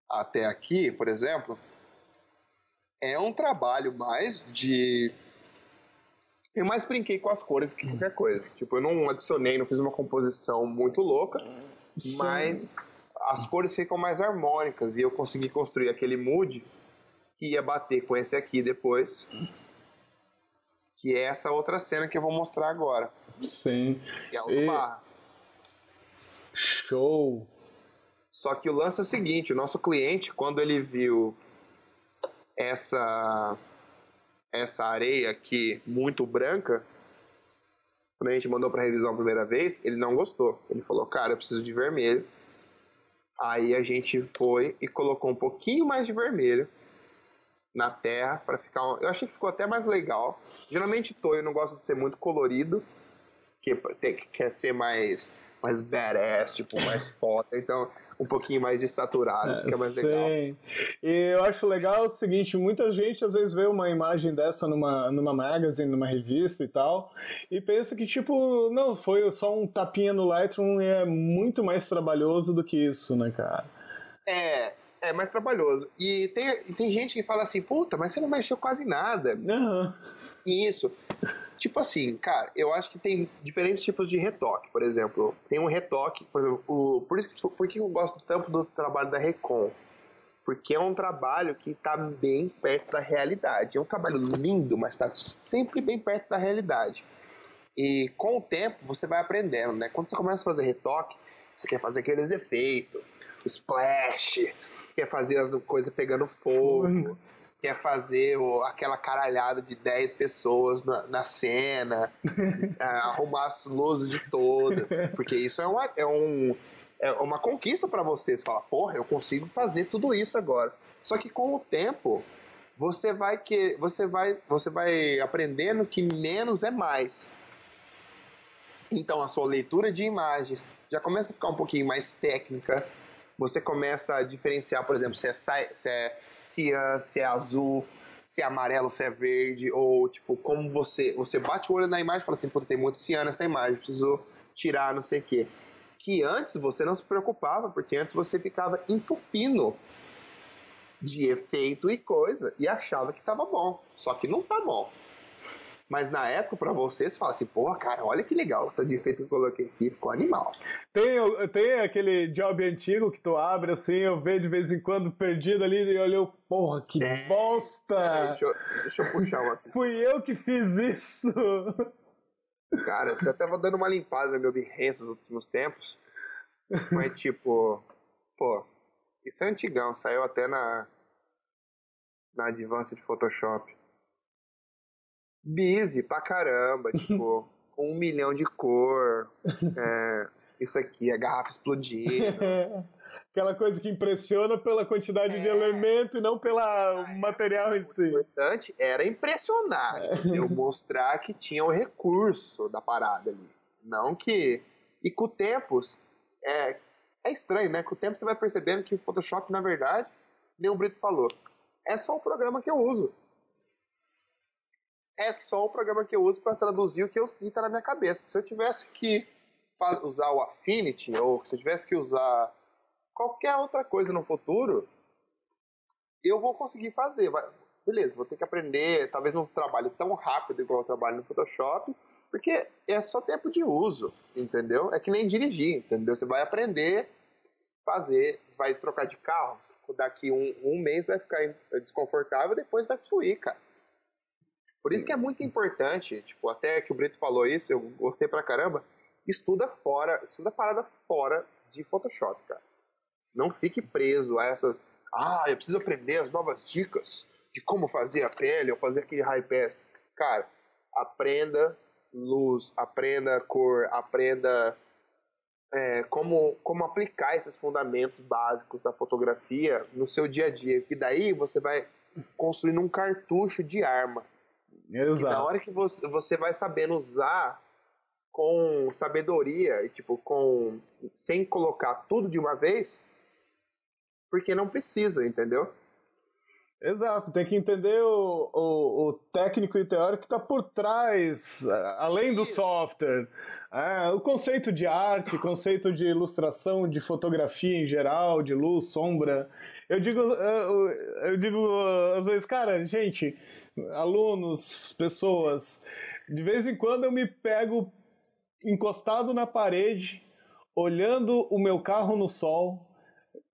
até aqui, por exemplo, é um trabalho mais de... Eu mais brinquei com as cores que qualquer coisa. Tipo, eu não adicionei, não fiz uma composição muito louca, mas as cores ficam mais harmônicas e eu consegui construir aquele mood que ia bater com esse aqui depois, que é essa outra cena que eu vou mostrar agora. Sim. Que é o barra. Show! Só que o lance é o seguinte, o nosso cliente, quando ele viu essa areia aqui muito branca, quando a gente mandou para revisão a primeira vez, ele não gostou. Ele falou, cara, eu preciso de vermelho. Aí a gente foi e colocou um pouquinho mais de vermelho na terra para ficar... Eu achei que ficou até mais legal. Geralmente toyo não gosta de ser muito colorido, que quer ser mais badass, tipo, mais foda. Então, um pouquinho mais desaturado, fica mais legal. Sim. E eu acho legal o seguinte, muita gente às vezes vê uma imagem dessa numa magazine, numa revista e tal, e pensa que, tipo, não, foi só um tapinha no Lightroom e é muito mais trabalhoso do que isso, né, cara? É mais trabalhoso. E tem gente que fala assim, puta, mas você não mexeu quase nada. Uhum. Isso. Tipo assim, cara, eu acho que tem diferentes tipos de retoque. Por exemplo, tem um retoque, por exemplo, por que eu gosto tanto do trabalho da Recon? Porque é um trabalho que está bem perto da realidade. É um trabalho lindo, mas está sempre bem perto da realidade. E com o tempo você vai aprendendo, né? Quando você começa a fazer retoque, você quer fazer aqueles efeitos, splash, quer fazer as coisas pegando fogo, quer fazer aquela caralhada de 10 pessoas na cena, arrumar as luzes de todas, porque isso é uma conquista para você. Você fala, porra, eu consigo fazer tudo isso agora. Só que com o tempo, você vai aprendendo que menos é mais. Então a sua leitura de imagens já começa a ficar um pouquinho mais técnica. Você começa a diferenciar, por exemplo, se é cian, se é azul, se é amarelo, se é verde, ou tipo, como você bate o olho na imagem e fala assim, puta, tem muito cian nessa imagem, preciso tirar não sei o quê. Que antes você não se preocupava, porque antes você ficava entupindo de efeito e coisa e achava que tava bom, só que não tá bom. Mas na época, pra você fala assim, porra, cara, olha que legal o tanto de efeito que eu coloquei aqui, ficou animal. Tem aquele job antigo que tu abre assim, eu vejo de vez em quando perdido ali e olhou, porra, que bosta! Deixa eu puxar uma aqui. Fui eu que fiz isso! Cara, eu tava dando uma limpada no meu Behance nos últimos tempos, mas tipo, pô, isso é antigão, saiu até na Advanced Photoshop. Busy pra caramba, tipo, com 1 milhão de cor, isso aqui, a garrafa explodindo. Aquela coisa que impressiona pela quantidade de elemento e não pelo material em si. O importante era impressionar, entendeu? Mostrar que tinha o recurso da parada ali. Não que... E com o tempo, é estranho, né? Com o tempo você vai percebendo que o Photoshop, na verdade, nem o Brito falou, é só o programa que eu uso. É só o programa que eu uso para traduzir o que está na minha cabeça. Se eu tivesse que usar o Affinity, ou se eu tivesse que usar qualquer outra coisa no futuro, eu vou conseguir fazer. Beleza, vou ter que aprender, talvez não trabalhe tão rápido igual eu trabalho no Photoshop, porque é só tempo de uso, entendeu? É que nem dirigir, entendeu? Você vai aprender, fazer, vai trocar de carro, daqui um mês vai ficar desconfortável, depois vai fluir, cara. Por isso que é muito importante, tipo, até que o Brito falou isso, eu gostei pra caramba, estuda parada fora de Photoshop, cara. Não fique preso a essas, eu preciso aprender as novas dicas de como fazer a pele ou fazer aquele high pass. Cara, aprenda luz, aprenda cor, aprenda como aplicar esses fundamentos básicos da fotografia no seu dia a dia, que daí você vai construindo um cartucho de arma. Exato. E na hora que você vai sabendo usar com sabedoria e tipo sem colocar tudo de uma vez, porque não precisa, entendeu? Exato, tem que entender o técnico e teórico que está por trás, além do software. O conceito de arte, conceito de ilustração, de fotografia em geral, de luz, sombra. Eu digo às vezes, cara, gente, alunos, pessoas, de vez em quando eu me pego encostado na parede, olhando o meu carro no sol,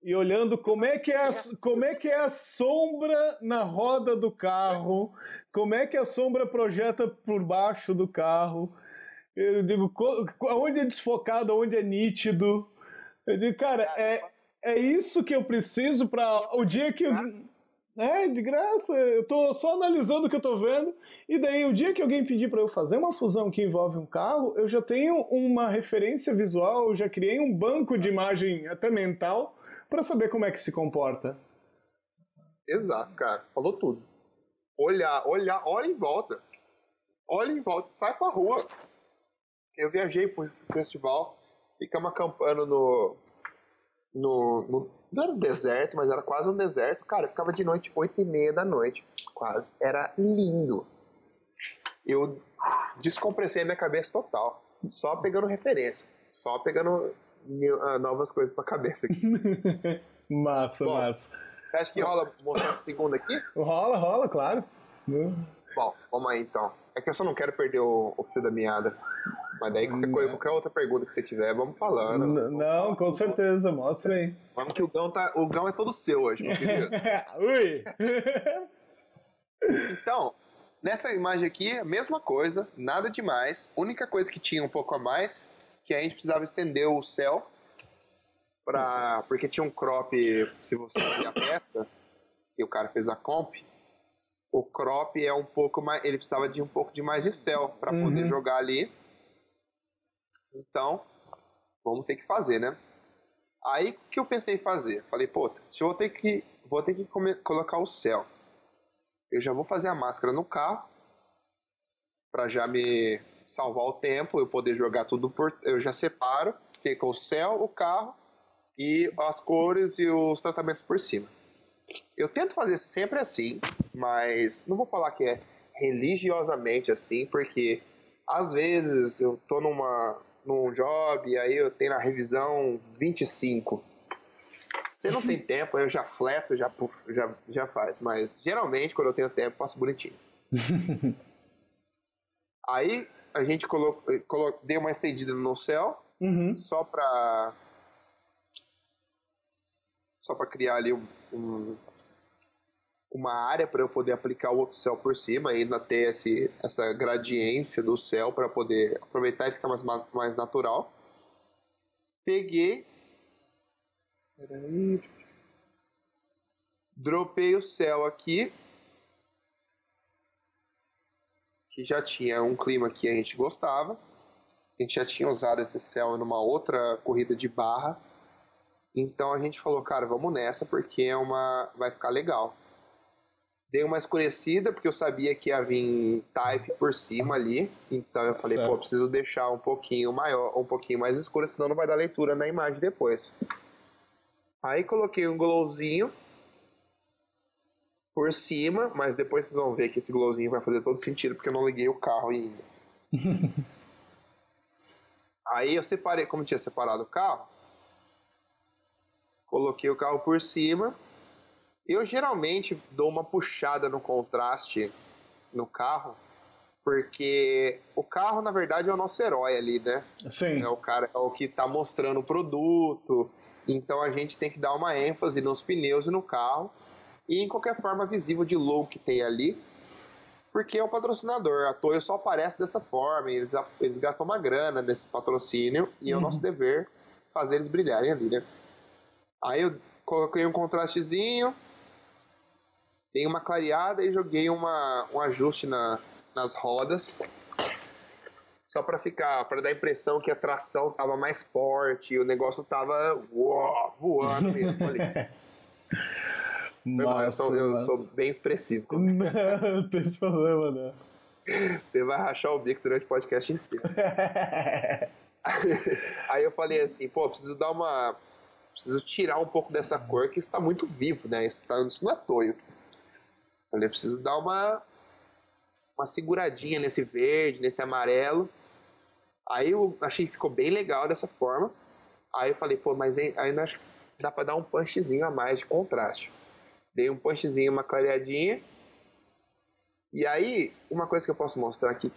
e olhando como é que é a sombra na roda do carro, como é que a sombra projeta por baixo do carro. Eu digo, onde é desfocado, onde é nítido. Eu digo, cara, é isso que eu preciso para o dia que eu... É, de graça, eu tô só analisando o que eu tô vendo, e daí o dia que alguém pedir para eu fazer uma fusão que envolve um carro, eu já tenho uma referência visual, eu já criei um banco de imagem até mental para saber como é que se comporta. Exato, cara. Falou tudo. Olha em volta. Olha em volta, sai pra rua. Eu viajei pro festival, ficamos acampando não era um deserto, mas era quase um deserto. Cara, eu ficava de noite, 8h30 da noite, quase. Era lindo. Eu descompressei a minha cabeça total, só pegando referência, só pegando novas coisas pra cabeça aqui. Massa, Bom, massa. Você acha que rola mostrar a segunda aqui? Rola, claro. Bom, vamos aí então. É que eu só não quero perder o fio da meada. Mas daí qualquer outra pergunta que você tiver, vamos falando. Não, com certeza, mostra aí. Vamos que o Gão é todo seu hoje, meu querido. Ui! Então, nessa imagem aqui, a mesma coisa, nada demais. Única coisa que tinha um pouco a mais, que a gente precisava estender o céu, porque tinha um crop, se você aperta, e o cara fez a comp, o crop é um pouco mais, ele precisava de um pouco de mais de céu para poder jogar ali. Então, vamos ter que fazer, né? Aí, o que eu pensei em fazer? Falei, pô, se eu vou ter que colocar o céu. Eu já vou fazer a máscara no carro, para já me salvar o tempo, eu poder jogar tudo eu já separo, fica o céu, o carro, e as cores e os tratamentos por cima. Eu tento fazer sempre assim, mas não vou falar que é religiosamente assim, porque às vezes eu tô num job e aí eu tenho na revisão 25. Se não tem tempo, eu já fleto, já faz. Mas geralmente, quando eu tenho tempo, eu faço bonitinho. Aí a gente deu uma estendida no céu, só pra criar ali uma área para eu poder aplicar o outro céu por cima, ainda ter essa gradiência do céu para poder aproveitar e ficar mais natural. Peguei, dropei o céu aqui, que já tinha um clima que a gente gostava. A gente já tinha usado esse céu numa outra corrida de barra. Então a gente falou, cara, vamos nessa porque vai ficar legal. Dei uma escurecida porque eu sabia que ia vir type por cima ali. Então eu falei, pô, preciso deixar um pouquinho maior, um pouquinho mais escuro, senão não vai dar leitura na imagem depois. Aí coloquei um glowzinho por cima, mas depois vocês vão ver que esse glowzinho vai fazer todo sentido porque eu não liguei o carro ainda. Aí eu separei, como tinha separado o carro, coloquei o carro por cima. Eu geralmente dou uma puxada no contraste no carro, porque o carro, na verdade, é o nosso herói ali, né? Sim. É o que tá mostrando o produto. Então a gente tem que dar uma ênfase nos pneus e no carro e em qualquer forma visível de logo que tem ali, porque é o patrocinador. A Toyo só aparece dessa forma, eles gastam uma grana nesse patrocínio e é o nosso dever fazer eles brilharem ali, né? Aí eu coloquei um contrastezinho, dei uma clareada e joguei um ajuste nas rodas, só para dar a impressão que a tração tava mais forte e o negócio tava voando mesmo ali. Eu sou bem expressivo. Não tem problema, não. Você vai rachar o bico durante o podcast inteiro. Aí eu falei assim, pô, preciso tirar um pouco dessa cor que está muito vivo, né? Isso não é Toyo. Eu falei, preciso dar uma seguradinha nesse verde, nesse amarelo. Aí eu achei que ficou bem legal dessa forma. Aí eu falei, pô, mas ainda acho que dá pra dar um punchzinho a mais de contraste. Dei um punchzinho, uma clareadinha. E aí, uma coisa que eu posso mostrar aqui,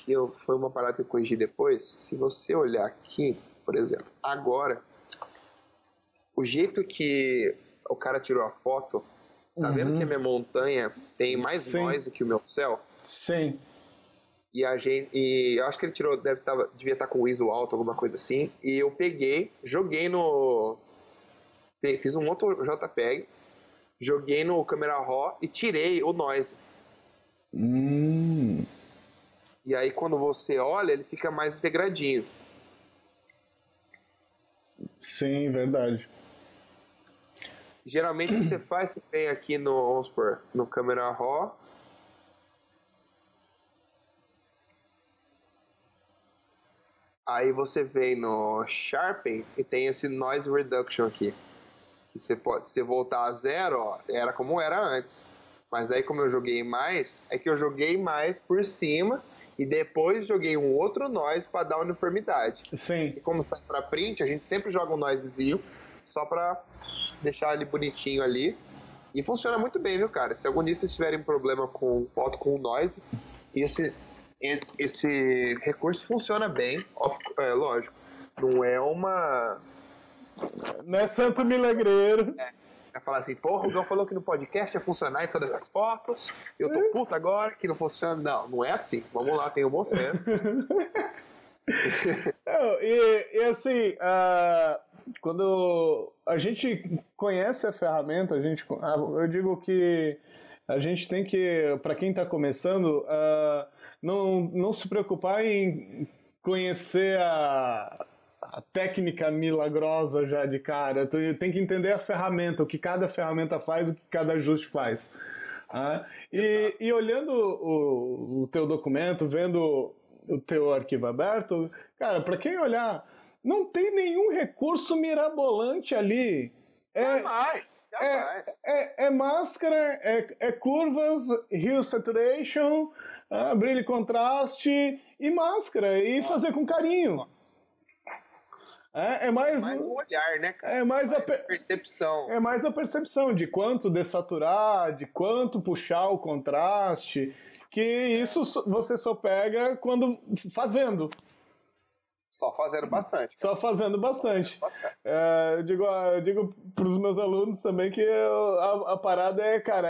foi uma parada que eu corrigi depois. Se você olhar aqui, por exemplo, agora, o jeito que o cara tirou a foto, tá vendo que a minha montanha tem mais noise do que o meu céu? Sim. E eu acho que ele tirou, devia estar com o ISO alto, alguma coisa assim. E eu peguei, joguei fiz um outro JPEG, joguei no Camera Raw e tirei o noise. E aí quando você olha, ele fica mais integradinho. Sim, verdade. Geralmente você faz, você vem aqui no, vamos supor, no Camera Raw. Aí você vem no Sharpen e tem esse Noise Reduction aqui. Que você pode, se voltar a 0, ó, era como era antes. Mas daí como eu joguei mais, é que eu joguei mais por cima e depois joguei um outro noise para dar uniformidade. Sim. E como sai para print, a gente sempre joga um noisezinho só para deixar ele bonitinho ali. E funciona muito bem, viu, cara? Se algum dia vocês tiverem problema com foto com noise, esse recurso funciona bem, lógico. Não é uma... Não é santo milagreiro. Vai falar assim, porra, o Gão falou que no podcast ia funcionar em todas as fotos, eu tô puto agora que não funciona. Não é assim. Vamos lá, tem o bom senso. E assim, quando a gente conhece a ferramenta, eu digo que a gente tem que, para quem está começando, não se preocupar em conhecer a técnica milagrosa já de cara. Tem que entender a ferramenta, o que cada ferramenta faz, o que cada ajuste faz. E olhando o teu documento, vendo o teu arquivo aberto, cara, para quem olhar, não tem nenhum recurso mirabolante ali. Jamais. É máscara, é curvas, hue saturation, brilho e contraste e máscara, e fazer com carinho. É mais o olhar, né, cara? É mais a percepção. É mais a percepção de quanto dessaturar, de quanto puxar o contraste, que isso você só pega quando fazendo. Só fazendo bastante. Só fazendo bastante. Eu digo para os meus alunos também que a parada cara,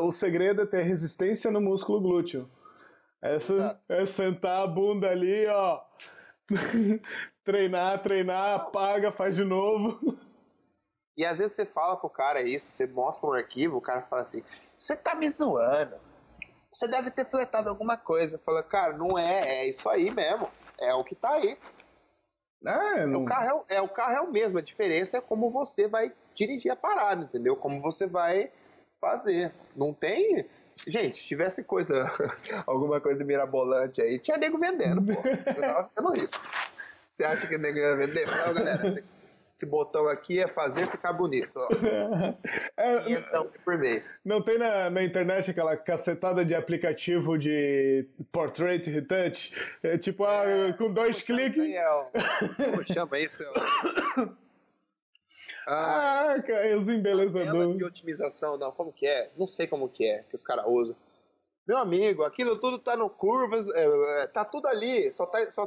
o segredo é ter resistência no músculo glúteo. É sentar a bunda ali, ó. treinar, apaga, faz de novo. E às vezes você fala pro cara isso, você mostra um arquivo, o cara fala assim, você tá me zoando, você deve ter fletado alguma coisa. Fala, cara, não é isso aí mesmo, é o que tá aí. O carro é o mesmo, a diferença é como você vai dirigir a parada, entendeu? Como você vai fazer. Não tem... Gente, se tivesse alguma coisa mirabolante aí, tinha nego vendendo, pô. Eu tava vendo isso. Você acha que o nego ia vender? Não, galera, esse botão aqui é fazer ficar bonito, ó. 500 por mês. Não tem na internet aquela cacetada de aplicativo de Portrait Retouch? Com 2 cliques... Como chama isso? Cara, os embelezadores. De otimização, não, como que é? Não sei como que é, que os caras usam. Meu amigo, aquilo tudo tá no curvas, tá tudo ali,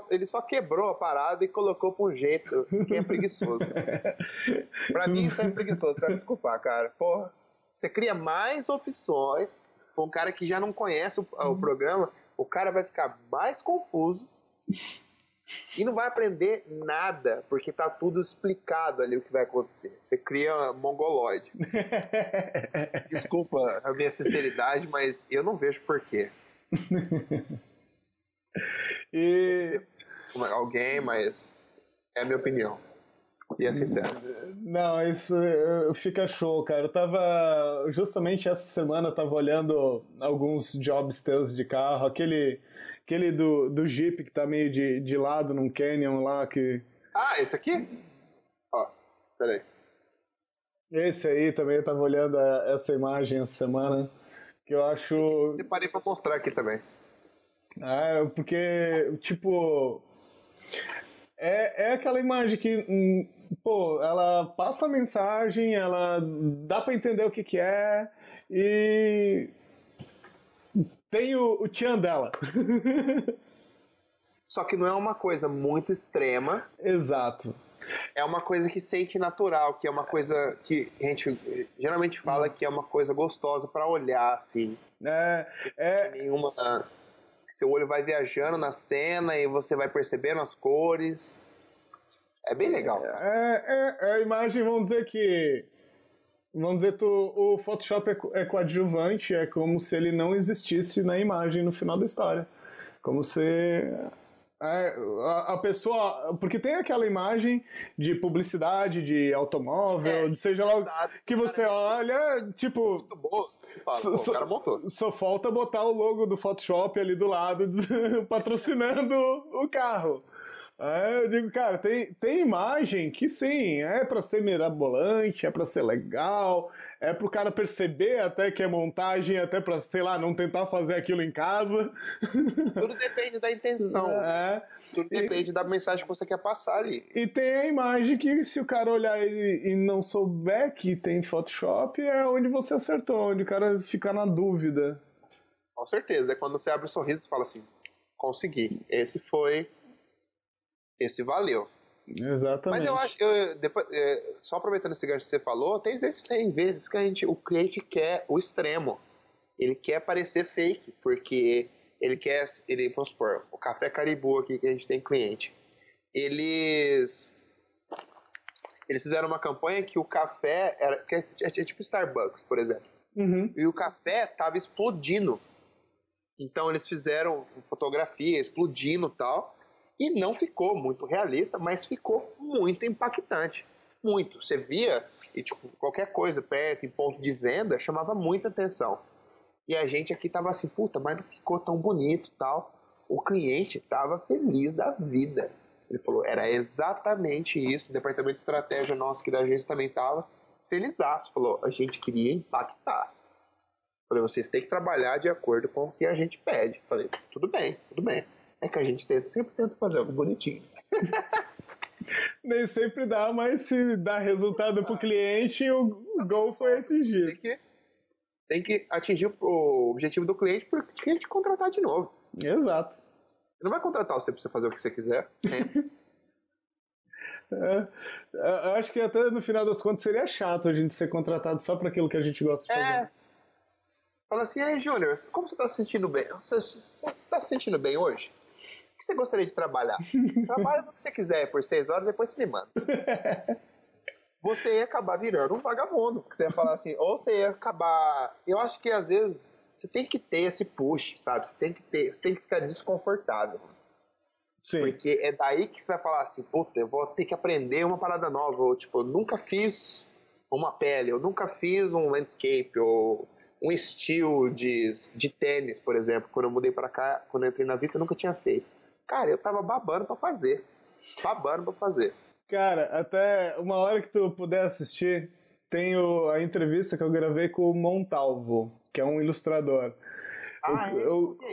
ele só quebrou a parada e colocou pra um jeito. Quem é preguiçoso? Pra mim isso é preguiçoso, quero desculpar, cara. Porra, você cria mais opções pra um cara que já não conhece o programa, o cara vai ficar mais confuso e não vai aprender nada, porque tá tudo explicado ali o que vai acontecer. Você cria mongoloide. Desculpa a minha sinceridade, mas eu não vejo porquê. Alguém, mas é a minha opinião. E é sincero. Não, isso fica show, cara. Eu tava... Justamente essa semana eu tava olhando alguns jobs teus de carro, aquele do Jeep que tá meio de lado num canyon lá que... esse aqui? Ó, peraí. Esse aí também eu tava olhando essa imagem essa semana, que eu acho... Separei pra mostrar aqui também. Porque, tipo... É aquela imagem que, ela passa a mensagem, ela dá pra entender o que é, e tem o tchan dela. Só que não é uma coisa muito extrema. Exato. É uma coisa que sente natural, que é uma coisa que a gente geralmente fala que é uma coisa gostosa pra olhar, assim. Nenhuma... Seu olho vai viajando na cena e você vai percebendo as cores. É bem legal. A imagem, vamos dizer que Vamos dizer, o Photoshop é coadjuvante, é como se ele não existisse na imagem no final da história. Como se a pessoa... Porque tem aquela imagem de publicidade, de automóvel, de seja lá, que você olha, tipo... Muito bom, você fala, o cara montou. Só falta botar o logo do Photoshop ali do lado, patrocinando o carro. Eu digo, cara, tem imagem que sim, é pra ser mirabolante, é pra ser legal, é pro cara perceber até que é montagem, até pra, sei lá, não tentar fazer aquilo em casa. Tudo depende da intenção. Tudo depende da mensagem que você quer passar ali. E tem a imagem que, se o cara olhar e não souber que tem Photoshop, é onde você acertou, onde o cara fica na dúvida. Com certeza, é quando você abre o sorriso e fala assim, consegui, esse valeu. Exatamente. Mas eu acho, só aproveitando esse gancho que você falou, tem vezes que o cliente quer o extremo. Ele quer parecer fake, porque vamos supor, o Café Caribou aqui que a gente tem cliente. Eles fizeram uma campanha que o café é tipo Starbucks, por exemplo. Uhum. E o café tava explodindo. Então eles fizeram fotografia explodindo e tal. E não ficou muito realista, mas ficou muito impactante. Muito. Você via, e tipo, qualquer coisa perto, em ponto de venda, chamava muita atenção. E a gente aqui tava assim, puta, mas não ficou tão bonito e tal. O cliente tava feliz da vida. Ele falou, era exatamente isso. O departamento de estratégia nosso aqui da agência também tava felizaço. Falou, a gente queria impactar. Falei, vocês têm que trabalhar de acordo com o que a gente pede. Falei, tudo bem, tudo bem. É que a gente sempre tenta fazer algo bonitinho. Nem sempre dá, mas se dá resultado pro cliente, o gol foi atingido. Tem que atingir o objetivo do cliente para o cliente contratar de novo. Exato. Ele não vai contratar você para você fazer o que você quiser. Eu acho que até no final das contas seria chato a gente ser contratado só para aquilo que a gente gosta de fazer. Fala assim, aí Júnior, como você está se sentindo bem? Você está se sentindo bem hoje? O que você gostaria de trabalhar? Trabalha no que você quiser por 6 horas, depois você me manda. Você ia acabar virando um vagabundo, porque você ia falar assim, ou você ia acabar... Eu acho que às vezes você tem que ter esse push, sabe? Você tem que ficar desconfortável. Sim. Porque é daí que você vai falar assim, puta, eu vou ter que aprender uma parada nova, ou tipo, eu nunca fiz uma pele, eu nunca fiz um landscape, ou um estilo de tênis, por exemplo. Quando eu mudei pra cá, quando eu entrei na Vita, eu nunca tinha feito. Cara, eu tava babando pra fazer. Cara, até uma hora que tu puder assistir, tem a entrevista que eu gravei com o Montalvo, que é um ilustrador.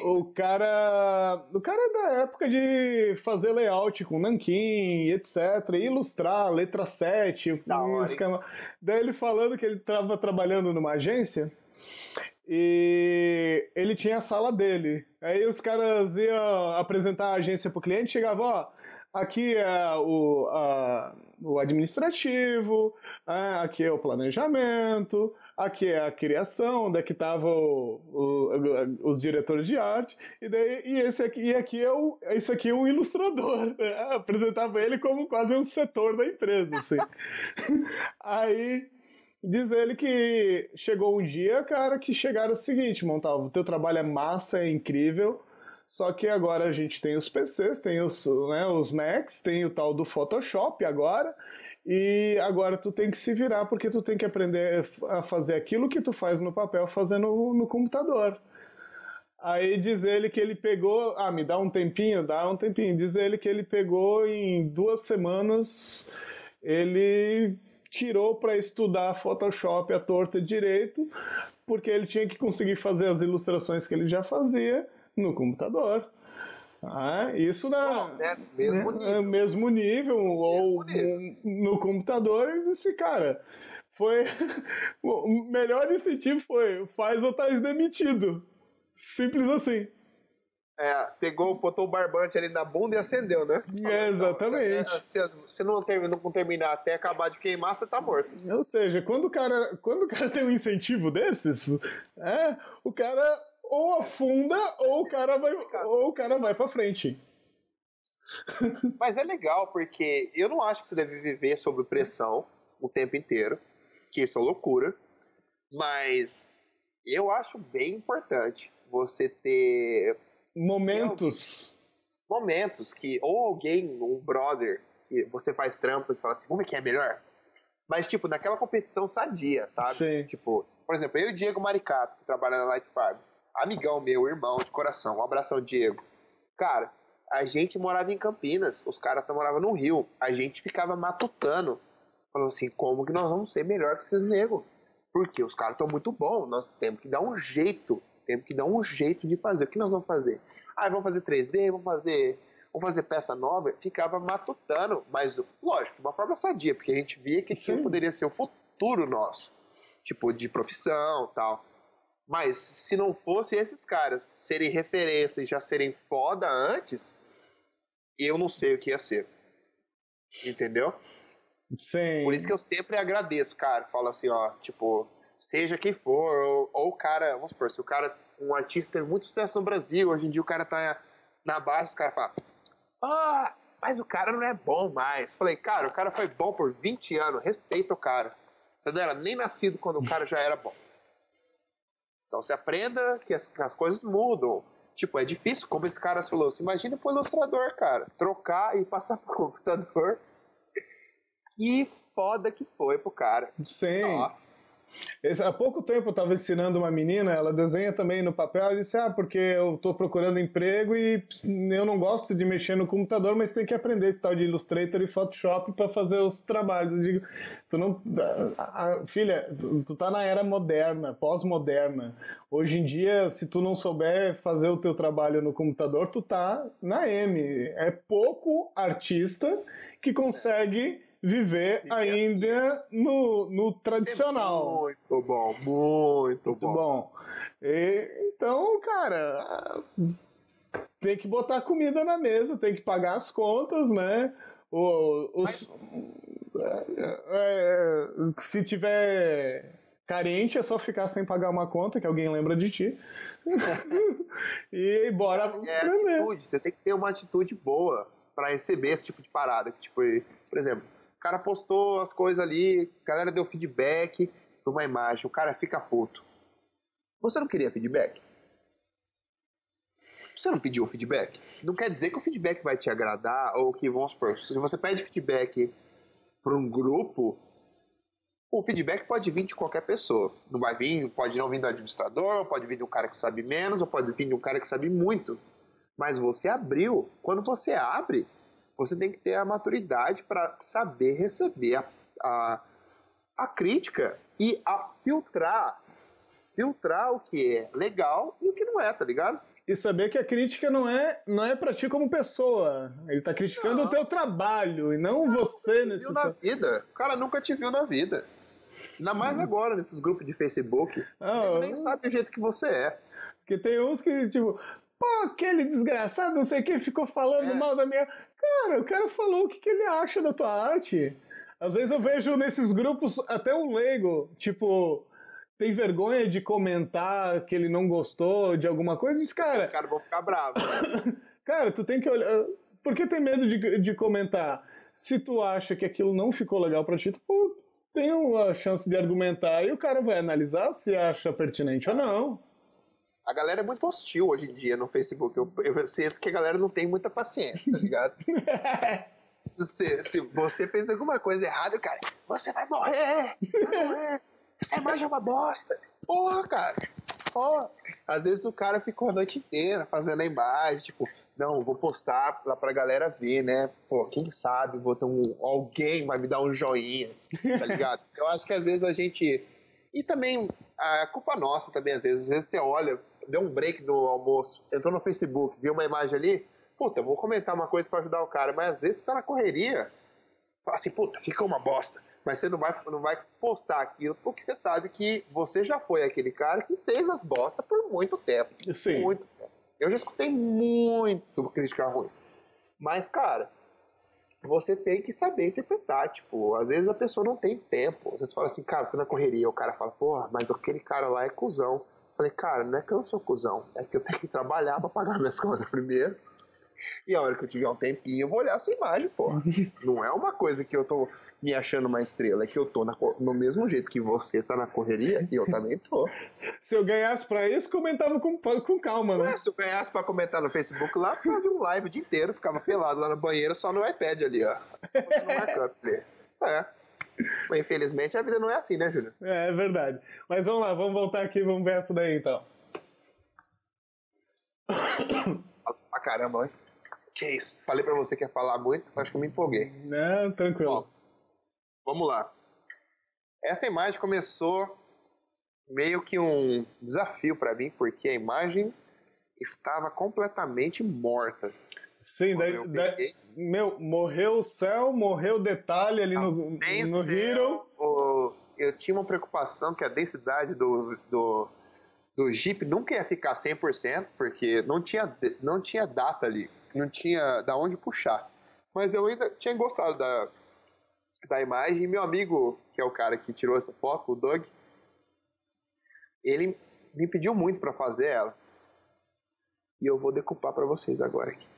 O cara é da época de fazer layout com nanquim, etc, ilustrar, letra 7, daí ele falando que ele estava trabalhando numa agência e ele tinha a sala dele. Aí os caras iam apresentar a agência pro cliente, chegava, ó, aqui é o administrativo, aqui é o planejamento, aqui é a criação, daqui estavam os diretores de arte, esse aqui é um ilustrador. Apresentava ele como quase um setor da empresa, assim. Aí diz ele que chegou um dia, cara, que chegaram o seguinte, Montalvo, teu trabalho é massa, é incrível, só que agora a gente tem os PCs, tem os Macs, tem o tal do Photoshop agora, e agora tu tem que se virar porque tu tem que aprender a fazer aquilo que tu faz no papel fazendo no computador. Aí diz ele que ele pegou... me dá um tempinho? Dá um tempinho. Diz ele que ele pegou em 2 semanas, ele tirou para estudar Photoshop à torta e direito, porque ele tinha que conseguir fazer as ilustrações que ele já fazia no computador. Isso mesmo nível, ou no computador, e disse, cara, foi o melhor incentivo foi faz ou tá demitido. Simples assim. Botou o barbante ali na bunda e acendeu, né? Exatamente. Se não terminar até acabar de queimar, você tá morto. Ou seja, quando o cara tem um incentivo desses, o cara ou afunda ou o cara vai pra frente. Mas é legal, porque eu não acho que você deve viver sob pressão o tempo inteiro. que isso é loucura, mas eu acho bem importante você ter momentos que ou alguém, um brother, que você faz trampo e fala assim, vamos ver quem é melhor. Mas, tipo, naquela competição sadia, sabe? Sim. Tipo, por exemplo, eu e o Diego Maricato, que trabalha na Light Farm, amigão meu, irmão de coração, um abração, Diego. Cara, a gente morava em Campinas, os caras moravam no Rio, a gente ficava matutando, falando assim, como que nós vamos ser melhor que esses negros? Porque os caras estão muito bons, nós temos que dar um jeito de fazer. O que nós vamos fazer? Ah, vamos fazer 3D, vamos fazer peça nova. Ficava matutando, mas, lógico, de uma forma sadia, porque a gente via que isso poderia ser o futuro nosso, tipo, de profissão e tal. Mas, se não fosse esses caras serem referência e já serem foda antes, eu não sei o que ia ser. Entendeu? Sim. Por isso que eu sempre agradeço, cara. Falo assim, ó, tipo, seja quem for, ou o cara, vamos supor, se o cara, um artista teve muito sucesso no Brasil, hoje em dia o cara tá na baixa, os caras falam, mas o cara não é bom mais. Falei, cara, o cara foi bom por 20 anos, respeita o cara. Você não era nem nascido quando o cara já era bom. Então você aprenda que as coisas mudam. Tipo, é difícil, como esse cara falou, você imagina pro ilustrador, cara, trocar e passar pro computador. Que foda que foi pro cara. Sim. Nossa. Há pouco tempo eu estava ensinando uma menina, ela desenha também no papel, ela disse, porque eu estou procurando emprego e eu não gosto de mexer no computador, mas tem que aprender esse tal de Illustrator e Photoshop para fazer os trabalhos. Eu digo, tu não... filha, tu tá na era moderna, pós-moderna. Hoje em dia, se tu não souber fazer o teu trabalho no computador, tu tá na M. É pouco artista que consegue... viver ainda no tradicional. Muito bom, muito bom. Então, cara, tem que botar comida na mesa, tem que pagar as contas, né? Se tiver carente, é só ficar sem pagar uma conta, que alguém lembra de ti. E bora aprender. Atitude, você tem que ter uma atitude boa para receber esse tipo de parada. Que, tipo, por exemplo, o cara postou as coisas ali, a galera deu feedback por uma imagem, o cara fica puto. Você não queria feedback? Você não pediu feedback? Não quer dizer que o feedback vai te agradar, ou que, vamos supor, se você pede feedback para um grupo, o feedback pode vir de qualquer pessoa. Não vai vir, pode não vir do administrador, pode vir de um cara que sabe menos, ou pode vir de um cara que sabe muito. Mas você abriu. Quando você abre, você tem que ter a maturidade para saber receber a crítica e filtrar o que é legal e o que não é, tá ligado? E saber que a crítica não é pra ti como pessoa. Ele tá criticando o teu trabalho e não você necessariamente. O cara nunca te viu na vida. Ainda mais agora, nesses grupos de Facebook. Ele nem sabe o jeito que você é. Porque tem uns que, tipo... Pô, aquele desgraçado, não sei quem, ficou falando mal da minha... Cara, o cara falou o que ele acha da tua arte. Às vezes eu vejo nesses grupos até um leigo, tipo, tem vergonha de comentar que ele não gostou de alguma coisa. Diz, cara... Os caras vão ficar bravos. Cara, tu tem que olhar... Por que tem medo de comentar? Se tu acha que aquilo não ficou legal pra ti, tu tem a chance de argumentar e o cara vai analisar se acha pertinente ou não. A galera é muito hostil hoje em dia no Facebook. Eu sinto que a galera não tem muita paciência, tá ligado? se você fez alguma coisa errada, o cara, você vai morrer! Essa imagem é uma bosta! Porra, cara! Porra. Às vezes o cara ficou a noite inteira fazendo a imagem, tipo, não, vou postar lá pra galera ver, né? Pô, quem sabe vou ter alguém vai me dar um joinha, tá ligado? Eu acho que às vezes a gente... E também, a culpa nossa também, às vezes você olha, deu um break no almoço, entrou no Facebook, viu uma imagem ali, puta, vou comentar uma coisa pra ajudar o cara, mas às vezes você tá na correria, fala assim, puta, ficou uma bosta, mas você não vai postar aquilo porque você sabe que você já foi aquele cara que fez as bostas por muito tempo. Sim. Muito tempo. Eu já escutei muito crítica ruim, mas, cara, você tem que saber interpretar, tipo, às vezes a pessoa não tem tempo, às vezes fala assim, cara, tô na correria, o cara fala, porra, mas aquele cara lá é cuzão. Eu falei, cara, não é que eu sou cuzão, é que eu tenho que trabalhar pra pagar minhas contas primeiro, E a hora que eu tiver um tempinho, eu vou olhar a sua imagem, pô. Não é uma coisa que eu tô me achando uma estrela, é que eu tô no mesmo jeito que você tá na correria, e eu também tô. Se eu ganhasse pra isso, comentava com calma, né? Ué, se eu ganhasse pra comentar no Facebook lá, fazia um live o dia inteiro, ficava pelado lá na banheira, só no iPad ali, ó. Só no markup ali. Mas infelizmente a vida não é assim, né, Júlio? É verdade. Mas vamos lá, vamos voltar aqui, vamos ver essa daí então. Pra caramba, hein? Que isso? Falei pra você que ia falar muito, acho que eu me empolguei. Não, tranquilo. Ó, vamos lá. Essa imagem começou meio que um desafio pra mim, porque a imagem estava completamente morta. Sim, morreu o céu, morreu o detalhe ali no Hero. Eu tinha uma preocupação que a densidade do Jeep nunca ia ficar 100%, porque não tinha data ali, não tinha da onde puxar. Mas eu ainda tinha gostado da imagem, e meu amigo, que é o cara que tirou essa foto, o Doug, ele me pediu muito para fazer ela. E eu vou decupar para vocês agora aqui.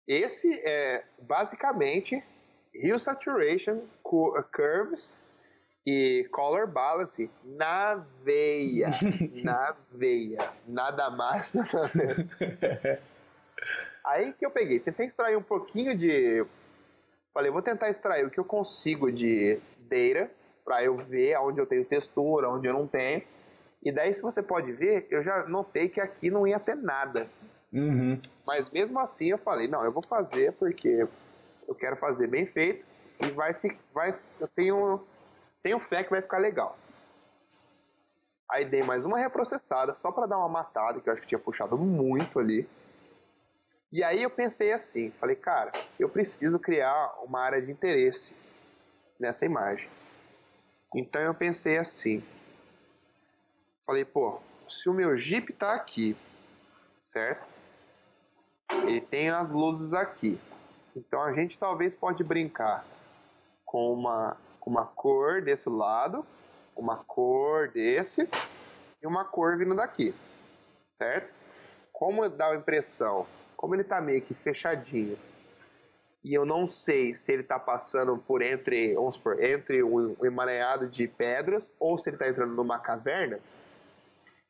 Esse é basicamente Hue Saturation, Curves e Color Balance na veia. Na veia. Nada mais, nada menos. Aí que eu peguei, tentei extrair um pouquinho de... Falei, vou tentar extrair o que eu consigo de data, para eu ver onde eu tenho textura, onde eu não tenho. E daí, se você pode ver, eu já notei que aqui não ia ter nada. Uhum. Mas mesmo assim eu falei, não, eu vou fazer porque eu quero fazer bem feito e eu tenho fé que vai ficar legal. Aí dei mais uma reprocessada só para dar uma matada, que eu acho que tinha puxado muito ali. E aí eu pensei assim, falei, cara, eu preciso criar uma área de interesse nessa imagem. Então eu pensei assim, falei, pô, se o meu Jeep tá aqui, certo? Ele tem as luzes aqui. Então a gente talvez pode brincar com uma cor desse lado, uma cor desse e uma cor vindo daqui, certo? Como dá a impressão, como ele tá meio que fechadinho e eu não sei se ele tá passando por entre um emaranhado de pedras ou se ele tá entrando numa caverna,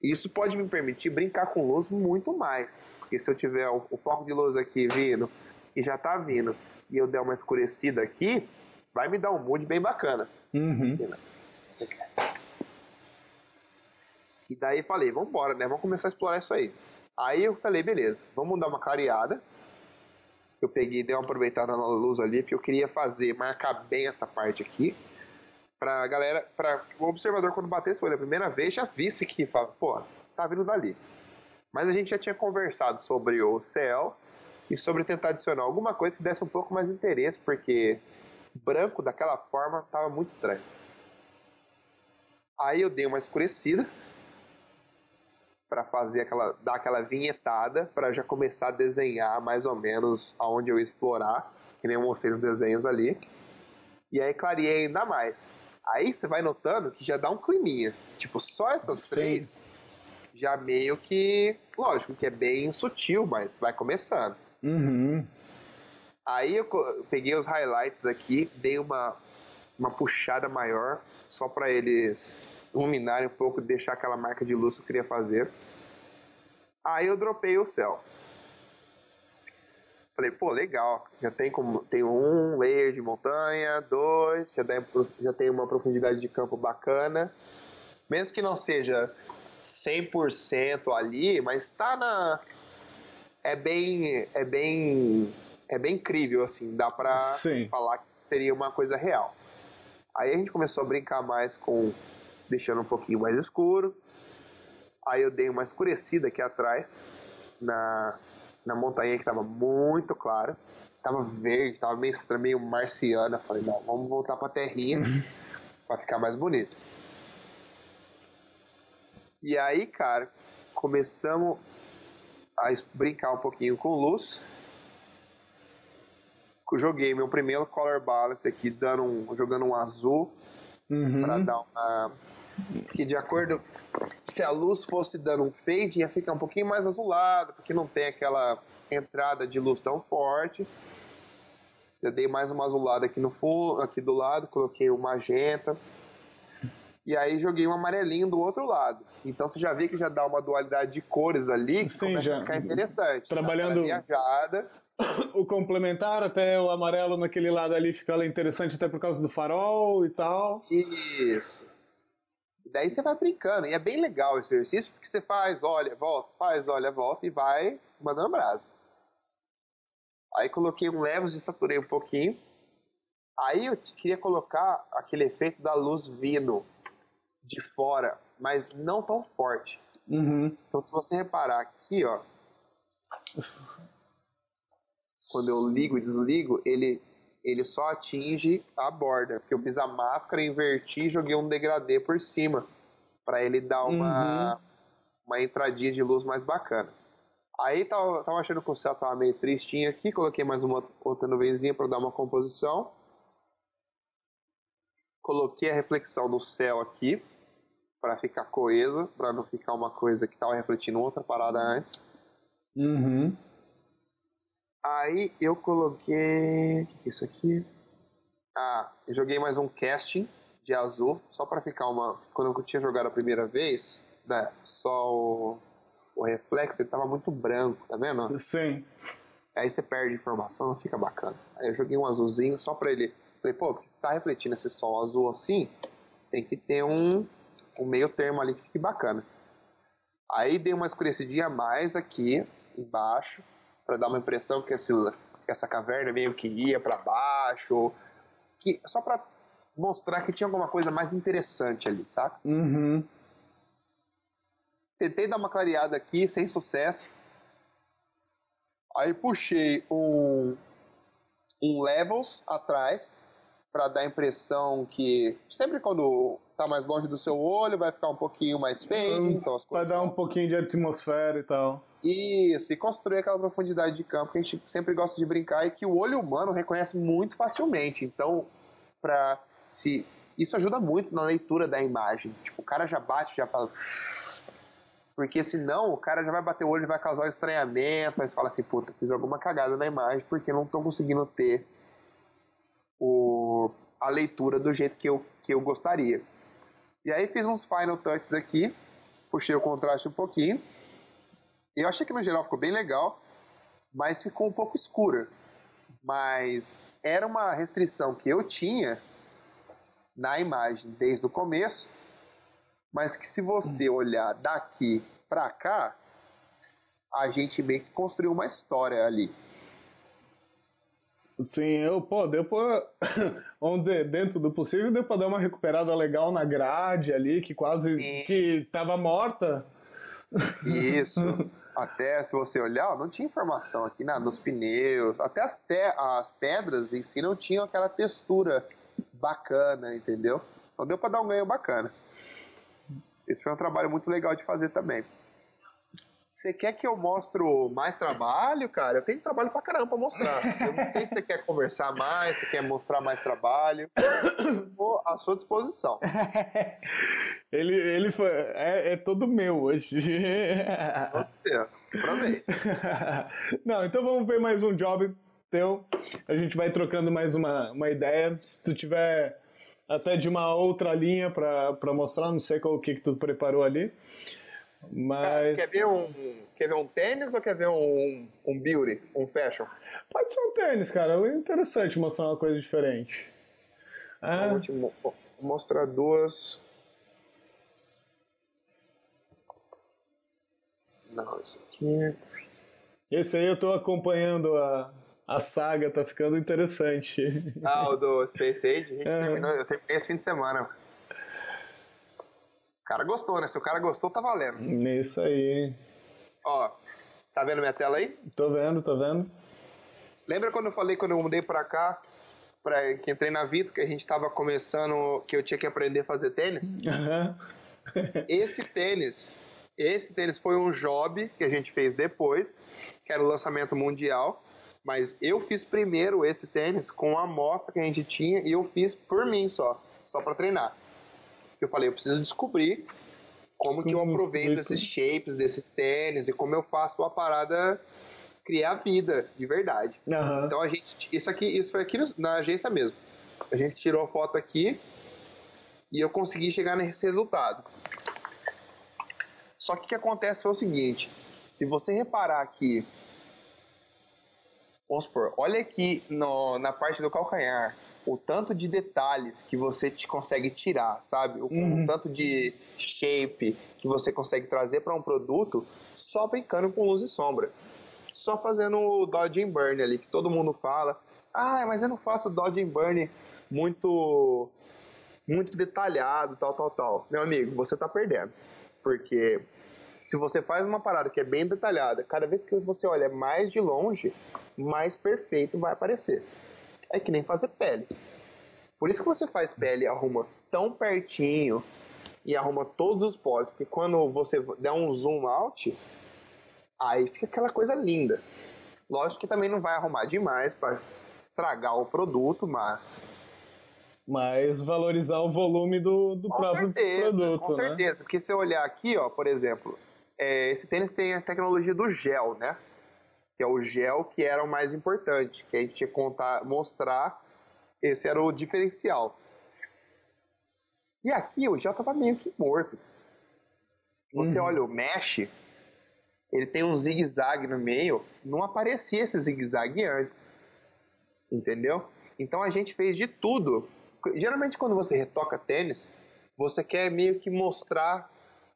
isso pode me permitir brincar com luz muito mais. Porque se eu tiver o foco de luz aqui vindo e já tá vindo e eu der uma escurecida aqui, vai me dar um mood bem bacana. Uhum. Assim, né? E daí falei, vamos embora, né? Vamos começar a explorar isso aí. Aí eu falei, beleza, vamos dar uma clareada. Eu peguei e dei uma aproveitada na luz ali, porque eu queria marcar bem essa parte aqui. Pra galera, para o observador quando batesse foi a primeira vez, já visse que fala, pô, tá vindo dali. Mas a gente já tinha conversado sobre o céu e sobre tentar adicionar alguma coisa que desse um pouco mais de interesse, porque branco daquela forma tava muito estranho. Aí eu dei uma escurecida para dar aquela vinhetada, para já começar a desenhar mais ou menos aonde eu ia explorar, que nem eu mostrei nos desenhos ali. E aí clareei ainda mais. Aí você vai notando que já dá um climinha. Tipo, só essas três já meio que... Lógico que é bem sutil, mas vai começando. Uhum. Aí eu peguei os highlights aqui, dei uma puxada maior, só para eles iluminarem um pouco, deixar aquela marca de luz que eu queria fazer. Aí eu dropei o céu. Falei, pô, legal, já tem um layer de montanha, 2, já tem uma profundidade de campo bacana. Mesmo que não seja 100% ali, mas tá na... É bem incrível, assim, dá pra falar que seria uma coisa real. Aí a gente começou a brincar mais com deixando um pouquinho mais escuro. Aí eu dei uma escurecida aqui atrás, na montanha que tava muito clara. Tava verde, tava meio marciana. Falei, não, vamos voltar pra terrinha pra ficar mais bonito. E aí, cara, começamos a brincar um pouquinho com luz. Joguei meu primeiro Color Balance aqui, jogando um azul, pra dar que de acordo, se a luz fosse dando um fade, ia ficar um pouquinho mais azulado, porque não tem aquela entrada de luz tão forte. Eu dei mais uma azulada aqui no fundo, aqui do lado, coloquei o magenta. E aí joguei um amarelinho do outro lado. Então você já vê que já dá uma dualidade de cores ali, que Sim, começa já a ficar interessante. trabalhando viajada. o complementar, até o amarelo naquele lado ali fica interessante até por causa do farol e tal. Isso. E daí você vai brincando. E é bem legal esse exercício, porque você faz, olha, volta, faz, olha, volta e vai mandando brasa. Aí coloquei um levels e saturei um pouquinho. Aí eu queria colocar aquele efeito da luz vindo de fora, mas não tão forte. Uhum. Então se você reparar aqui, ó, quando eu ligo e desligo, ele só atinge a borda, porque eu fiz a máscara, inverti e joguei um degradê por cima, para ele dar uma entradinha de luz mais bacana. Aí tava achando que o céu tava meio tristinho aqui, coloquei mais uma outra nuvenzinha para dar uma composição. Coloquei a reflexão do céu aqui, para ficar coeso, para não ficar uma coisa que tava refletindo outra parada antes. Uhum. Aí eu coloquei... O que é isso aqui? Eu joguei mais um casting de azul, só para ficar uma... Quando eu tinha jogado a primeira vez, né, só o reflexo, ele tava muito branco, tá vendo? Sim. Aí você perde informação, não fica bacana. Aí eu joguei um azulzinho só pra ele... Falei, pô, porque se tá refletindo esse sol azul assim, tem que ter um meio termo ali que fique bacana. Aí dei uma escurecidinha a mais aqui, embaixo, para dar uma impressão que essa caverna meio que ia para baixo, só para mostrar que tinha alguma coisa mais interessante ali, sabe? Uhum. Tentei dar uma clareada aqui, sem sucesso. Aí puxei um levels atrás, para dar a impressão que sempre quando tá mais longe do seu olho vai ficar um pouquinho mais fade, então as Vai coisas dar um pouquinho de atmosfera e tal. Isso, e construir aquela profundidade de campo que a gente sempre gosta de brincar e que o olho humano reconhece muito facilmente. Então, isso ajuda muito na leitura da imagem. Tipo, o cara já bate, já fala... Porque senão o cara já vai bater o olho e vai causar um estranhamento, aí você fala assim, puta, fiz alguma cagada na imagem porque não tô conseguindo ter a leitura do jeito que eu gostaria. E aí fiz uns final touches aqui, puxei o contraste um pouquinho. Eu achei que no geral ficou bem legal, mas ficou um pouco escura. Mas era uma restrição que eu tinha na imagem desde o começo, mas que se você olhar daqui pra cá, a gente meio que construiu uma história ali. Sim, deu pra, vamos dizer, dentro do possível, deu pra dar uma recuperada legal na grade ali, que quase que tava morta. Isso. Até se você olhar, não tinha informação aqui nos pneus, até as pedras em si não tinham aquela textura bacana, entendeu? Então deu pra dar um ganho bacana. Esse foi um trabalho muito legal de fazer também. Você quer que eu mostre mais trabalho, cara? Eu tenho trabalho pra caramba pra mostrar. Eu não sei se você quer conversar mais, se quer mostrar mais trabalho. Estou à sua disposição. Ele foi, é todo meu hoje. Pode ser, aproveita. Não, então vamos ver mais um job teu. A gente vai trocando mais uma ideia. Se tu tiver até de uma outra linha pra mostrar, não sei o que tu preparou ali. Mas... Quer ver um tênis ou quer ver um beauty, um fashion? Pode ser um tênis, cara. É interessante mostrar uma coisa diferente. Eu vou te mostrar duas. Não, esse aqui. Esse aí eu tô acompanhando a saga, tá ficando interessante. O do Space Age, eu terminei esse fim de semana. O cara gostou, né? Se o cara gostou, tá valendo. Isso aí. Ó, tá vendo minha tela aí? Tô vendo. Lembra quando eu falei, quando eu mudei pra cá, que entrei na Vito, que a gente tava começando, que eu tinha que aprender a fazer tênis? Uhum. Esse tênis foi um job que a gente fez depois, que era o lançamento mundial, mas eu fiz primeiro esse tênis com a amostra que a gente tinha e eu fiz por mim só pra treinar. Eu falei, eu preciso descobrir como que eu aproveito esses shapes desses tênis e como eu faço a parada criar vida de verdade. Uhum. Então isso foi aqui na agência mesmo. A gente tirou a foto aqui e eu consegui chegar nesse resultado. Só que o que acontece foi o seguinte, se você reparar aqui, vamos supor, olha aqui na parte do calcanhar, o tanto de detalhe que você consegue tirar, sabe? O tanto de shape que você consegue trazer para um produto só brincando com luz e sombra. Só fazendo o dodge and burn ali, que todo mundo fala. Ah, mas eu não faço dodge and burn muito detalhado, tal. Meu amigo, você tá perdendo. Porque se você faz uma parada que é bem detalhada, cada vez que você olha mais de longe, mais perfeito vai aparecer. É que nem fazer pele. Por isso que você faz pele e arruma tão pertinho e arruma todos os poros, porque quando você der um zoom out, aí fica aquela coisa linda. Lógico que também não vai arrumar demais para estragar o produto, mas valorizar o volume do próprio produto, com certeza, né? Porque se eu olhar aqui, ó, por exemplo, esse tênis tem a tecnologia do gel, né? Que é o gel que era o mais importante, que a gente tinha que mostrar, esse era o diferencial. E aqui o gel tava meio que morto. Você olha o mesh, ele tem um zigue-zague no meio, não aparecia esse zigue-zague antes, entendeu? Então a gente fez de tudo. Geralmente quando você retoca tênis, você quer meio que mostrar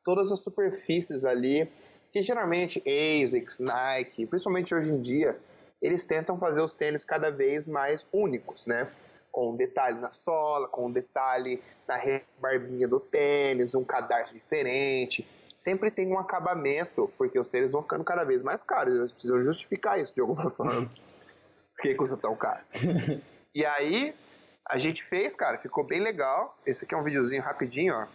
todas as superfícies ali, que geralmente ASICS, Nike, principalmente hoje em dia, eles tentam fazer os tênis cada vez mais únicos, né? Com um detalhe na sola, com um detalhe na barbinha do tênis, um cadarço diferente. Sempre tem um acabamento, porque os tênis vão ficando cada vez mais caros. Eles precisam justificar isso de alguma forma. Por que custa tão caro? E aí, a gente fez, cara, ficou bem legal. Esse aqui é um videozinho rapidinho, ó.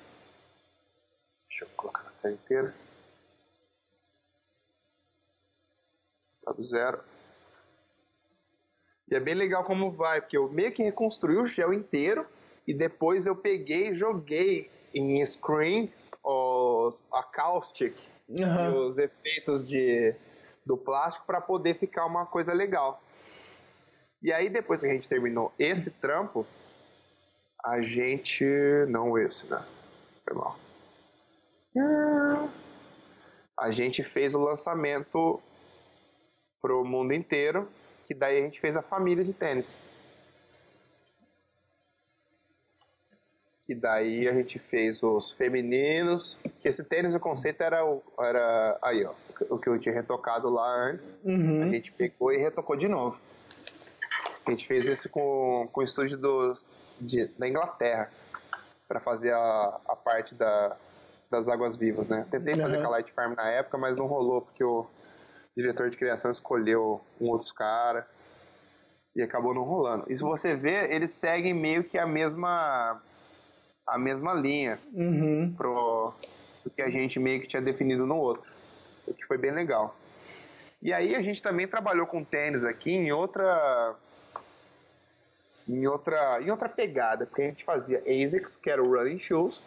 Deixa eu colocar na tela inteira. Tá do zero. E é bem legal como vai, porque eu meio que reconstruí o gel inteiro e depois eu peguei e joguei em screen os acoustic e os efeitos do plástico para poder ficar uma coisa legal. E aí depois que a gente terminou esse trampo, a gente... Não esse, né? Foi mal. A gente fez o lançamento pro mundo inteiro, que daí a gente fez a família de tênis. E daí a gente fez os femininos, que esse tênis, o conceito era aí, ó, o que eu tinha retocado lá antes, a gente pegou e retocou de novo. A gente fez isso com o estúdio da Inglaterra, para fazer a parte das águas vivas, né? Tentei fazer com a Light Farm na época, mas não rolou, porque o diretor de criação escolheu um outro cara e acabou não rolando. E se você ver, eles seguem meio que a mesma linha pro que a gente meio que tinha definido no outro, o que foi bem legal. E aí a gente também trabalhou com tênis aqui em outra pegada, porque a gente fazia ASICS, que era o running shoes,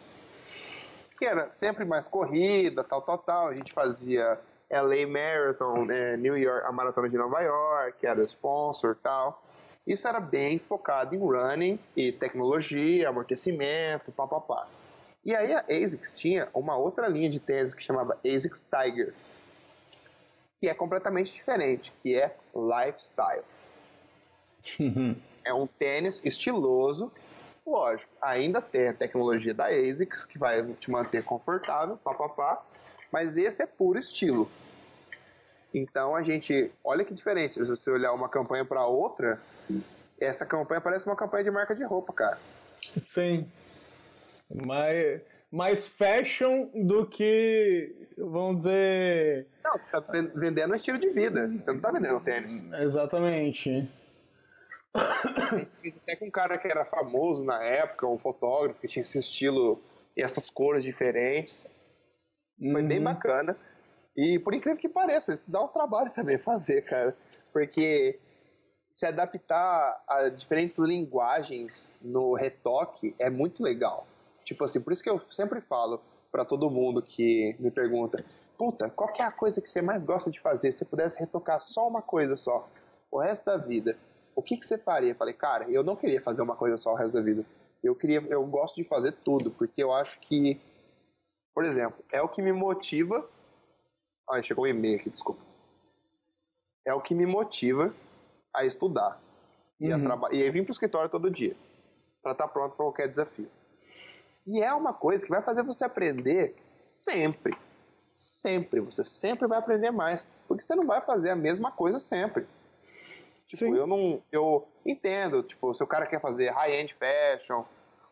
que era sempre mais corrida, tal. A gente fazia LA Marathon, New York, a Maratona de Nova York, que era o sponsor, tal. Isso era bem focado em running e tecnologia, amortecimento, papapá. E aí a ASICS tinha uma outra linha de tênis que chamava ASICS Tiger, que é completamente diferente, que é lifestyle. É um tênis estiloso, lógico, ainda tem a tecnologia da ASICS, que vai te manter confortável, papapá, mas esse é puro estilo. Então a gente, olha que diferente, se você olhar uma campanha para outra, essa campanha parece uma campanha de marca de roupa, cara. Sim. Mais fashion do que, vamos dizer... Não, você está vendendo um estilo de vida, você não está vendendo tênis. Exatamente. A gente fez até com um cara que era famoso na época, um fotógrafo que tinha esse estilo e essas cores diferentes. Foi bem bacana. E por incrível que pareça, isso dá um trabalho também fazer, cara. Porque se adaptar a diferentes linguagens no retoque é muito legal. Tipo assim, por isso que eu sempre falo pra todo mundo que me pergunta, puta, qual que é a coisa que você mais gosta de fazer? Se você pudesse retocar só uma coisa só, o resto da vida, o que você faria? Eu falei, cara, eu não queria fazer uma coisa só o resto da vida. Eu gosto de fazer tudo, porque eu acho que, por exemplo, é o que me motiva. Ai, chegou um e-mail aqui, desculpa. É o que me motiva a estudar e a vir pro escritório todo dia, pra estar pronto pra qualquer desafio. E é uma coisa que vai fazer você aprender sempre. Sempre. Você sempre vai aprender mais. Porque você não vai fazer a mesma coisa sempre. Tipo, eu entendo, tipo, se o cara quer fazer high-end fashion,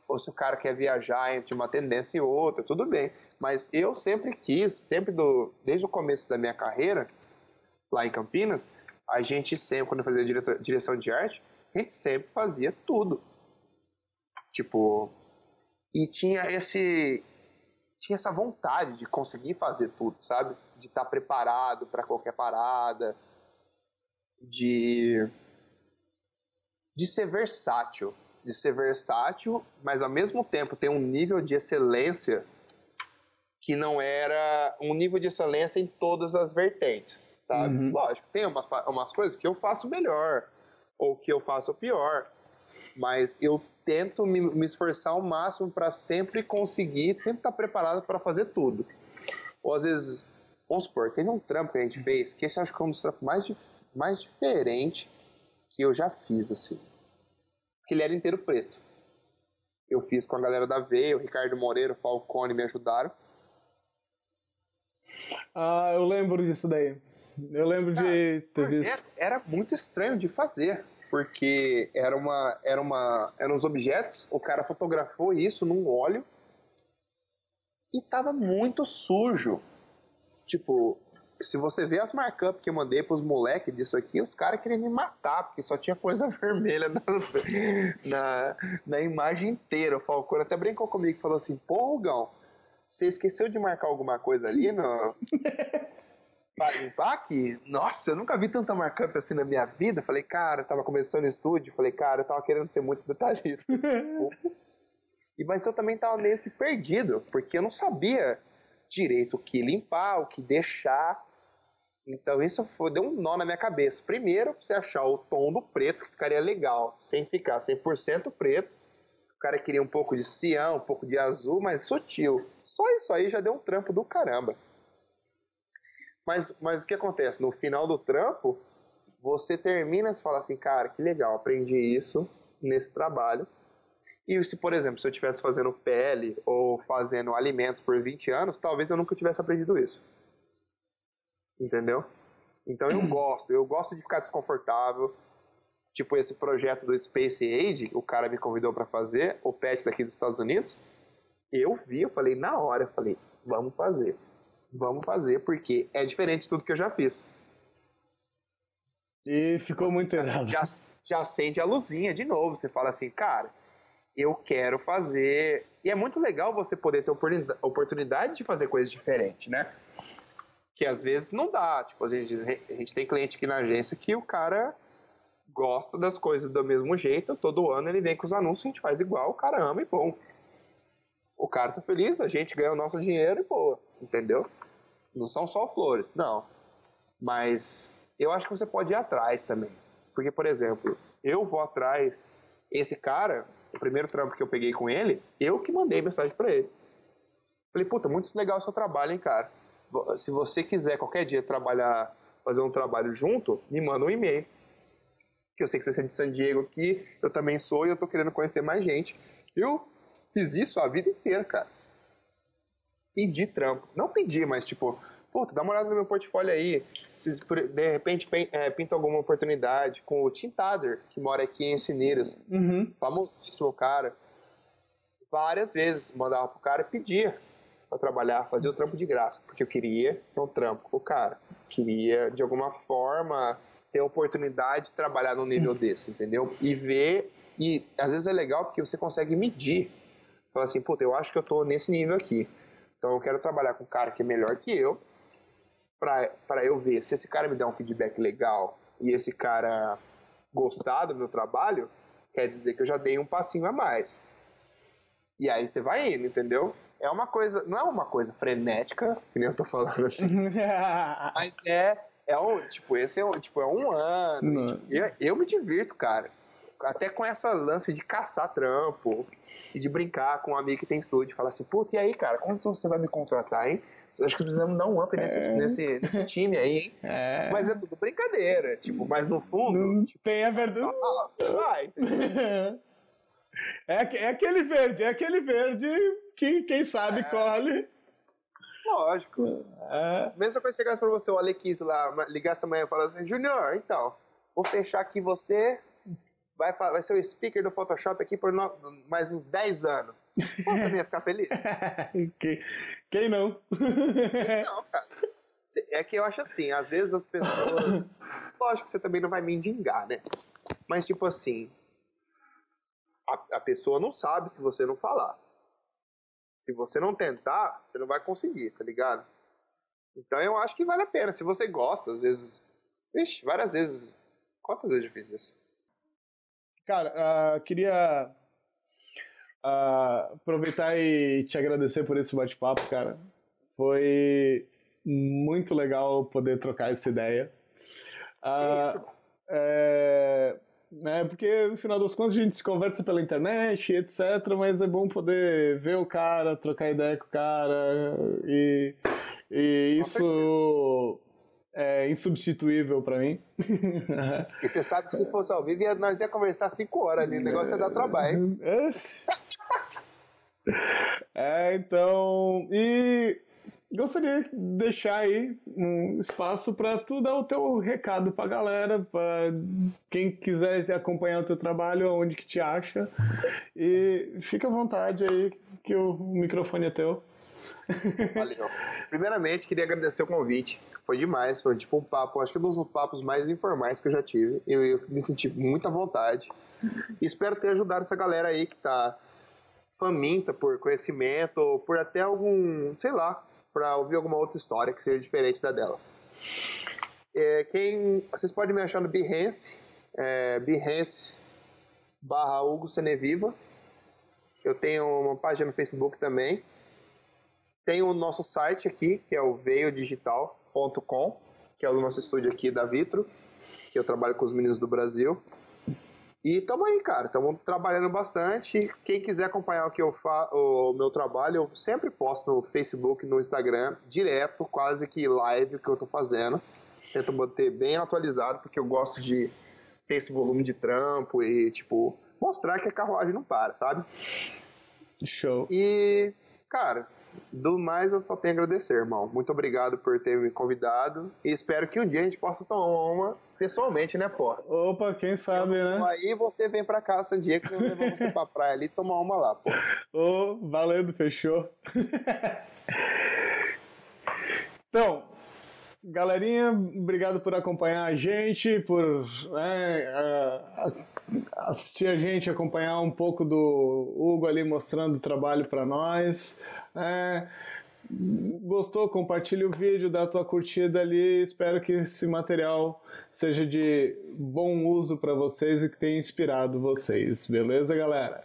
ou se o cara quer viajar entre uma tendência e outra, tudo bem. Mas eu sempre quis, desde o começo da minha carreira, lá em Campinas, a gente sempre, quando eu fazia direção de arte, a gente sempre fazia tudo. Tipo, e tinha essa vontade de conseguir fazer tudo, sabe? De estar preparado para qualquer parada, de ser versátil. De ser versátil, mas ao mesmo tempo ter um nível de excelência que não era um nível de excelência em todas as vertentes, sabe? Lógico, tem umas coisas que eu faço melhor, ou que eu faço pior, mas eu tento me esforçar ao máximo para sempre conseguir, sempre estar preparado para fazer tudo. Ou às vezes, vamos supor, teve um trampo que a gente fez, que esse acho que é um dos trampos mais diferentes que eu já fiz, assim. Que ele era inteiro preto. Eu fiz com a galera da Veia, o Ricardo Moreira, o Falcone me ajudaram. Ah, eu lembro disso daí. Eu lembro de ter visto. Era muito estranho de fazer, porque eram os objetos, o cara fotografou isso num óleo e tava muito sujo. Tipo, se você vê as markups que eu mandei pros moleques disso aqui, os caras queriam me matar, porque só tinha coisa vermelha na imagem inteira. O Falcone até brincou comigo e falou assim, pô, Hugão, você esqueceu de marcar alguma coisa ali pra limpar aqui? Nossa, eu nunca vi tanta markup assim na minha vida. Falei, cara, eu tava começando o estúdio, falei, cara, eu tava querendo ser muito detalhista. Mas eu também tava meio que perdido, porque eu não sabia direito o que limpar, o que deixar. Então isso deu um nó na minha cabeça. Primeiro, você achar o tom do preto que ficaria legal, sem ficar 100% preto. O cara queria um pouco de cian, um pouco de azul, mas sutil. Só isso aí já deu um trampo do caramba. Mas o que acontece? No final do trampo, você termina e fala assim, cara, que legal, aprendi isso nesse trabalho. E se, por exemplo, se eu estivesse fazendo pele ou fazendo alimentos por 20 anos, talvez eu nunca tivesse aprendido isso. Entendeu? Então eu gosto de ficar desconfortável. Tipo esse projeto do Space Age, o cara me convidou para fazer, o Pet daqui dos Estados Unidos. Eu falei na hora, vamos fazer, porque é diferente de tudo que eu já fiz. E ficou muito errado. Já acende a luzinha de novo, você fala assim, cara, eu quero fazer. E é muito legal você poder ter oportunidade de fazer coisas diferentes, né? Que às vezes não dá. Tipo, a gente tem cliente aqui na agência que o cara gosta das coisas do mesmo jeito, todo ano ele vem com os anúncios, a gente faz igual, o cara ama e bom. O cara tá feliz, a gente ganha o nosso dinheiro e boa, entendeu? Não são só flores, não. Mas eu acho que você pode ir atrás também. Porque, por exemplo, eu vou atrás, esse cara, o primeiro trampo que eu peguei com ele, eu que mandei mensagem pra ele. Falei, puta, muito legal o seu trabalho, hein, cara. Se você quiser qualquer dia fazer um trabalho junto, me manda um e-mail. Que eu sei que você é de San Diego aqui, eu também sou e eu tô querendo conhecer mais gente. Eu fiz isso a vida inteira, cara. Pedi trampo. Não pedi, mas tipo, puta, dá uma olhada no meu portfólio aí. Se de repente pinta alguma oportunidade com o Tim Tader, que mora aqui em Enciniras. Famosíssimo cara. Várias vezes mandava pro cara e pedia pra trabalhar, fazer o trampo de graça. Porque eu queria ter um trampo com o cara. Queria, de alguma forma, ter a oportunidade de trabalhar num nível desse, entendeu? E ver, e às vezes é legal porque você consegue medir. Você fala assim, puta, eu acho que eu tô nesse nível aqui. Então eu quero trabalhar com um cara que é melhor que eu, pra eu ver se esse cara me dá um feedback legal e esse cara gostar do meu trabalho, quer dizer que eu já dei um passinho a mais. E aí você vai indo, entendeu? É uma coisa, não é uma coisa frenética, que nem eu tô falando assim, mas é um ano. E, tipo, eu me divirto, cara. Até com essa lance de caçar trampo e de brincar com um amigo que tem estúdio. Falar assim, puta, e aí, cara, quando você vai me contratar, hein? Acho que precisamos dar um up nesse time aí, hein? Mas é tudo brincadeira, tipo, mas no fundo... Não tipo, tem a verdade. Você vai. É aquele verde que quem sabe colhe. Lógico. Mesmo quando chegasse pra você, o Alequis lá, ligasse amanhã e falasse assim, Junior, então, vou fechar aqui você, vai ser o speaker do Photoshop aqui por mais uns 10 anos. Você também ia ficar feliz? Quem não? Não, cara. É que eu acho assim, às vezes as pessoas... Lógico que você também não vai mendigar, né? Mas tipo assim, a pessoa não sabe se você não falar. Se você não tentar, você não vai conseguir, tá ligado? Então eu acho que vale a pena. Se você gosta, às vezes... Vixe, várias vezes. Quantas vezes eu fiz isso? Cara, queria aproveitar e te agradecer por esse bate-papo, cara. Foi muito legal poder trocar essa ideia. Porque no final das contas a gente se conversa pela internet, etc. Mas é bom poder ver o cara, trocar ideia com o cara. E isso é insubstituível pra mim. E você sabe que se fosse ao vivo, nós ia conversar 5 horas ali. O negócio ia dar trabalho, hein? Então... E gostaria de deixar aí um espaço para tu dar o teu recado pra galera, para quem quiser acompanhar o teu trabalho, onde que te acha. E fica à vontade aí, que o microfone é teu. Valeu. Primeiramente, queria agradecer o convite. Foi demais, foi tipo um papo, acho que um dos papos mais informais que eu já tive. Eu me senti muito à vontade. E espero ter ajudado essa galera aí que tá faminta por conhecimento, ou por até algum, sei lá, para ouvir alguma outra história que seja diferente da dela. Vocês podem me achar no Behance, Behance/Hugo Seneviva. Eu tenho uma página no Facebook também. Tem o nosso site aqui, que é o veiodigital.com, que é o nosso estúdio aqui da Vitro, que eu trabalho com os meninos do Brasil. E tamo aí, cara, estamos trabalhando bastante. Quem quiser acompanhar o meu trabalho, eu sempre posto no Facebook, no Instagram, direto, quase que live que eu tô fazendo. Tento manter bem atualizado, porque eu gosto de ter esse volume de trampo e, tipo, mostrar que a carruagem não para, sabe? Show. E, cara, do mais eu só tenho a agradecer, irmão. Muito obrigado por ter me convidado e espero que um dia a gente possa tomar uma pessoalmente, né, pô? Opa, quem sabe, né? Aí você vem pra cá, San Diego, que eu levo você pra praia ali e tomar uma lá, pô. Valendo, fechou. Então, galerinha, obrigado por acompanhar a gente, por assistir a gente, acompanhar um pouco do Hugo ali mostrando o trabalho para nós. Gostou? Compartilha o vídeo, dá a tua curtida ali. Espero que esse material seja de bom uso para vocês e que tenha inspirado vocês. Beleza, galera?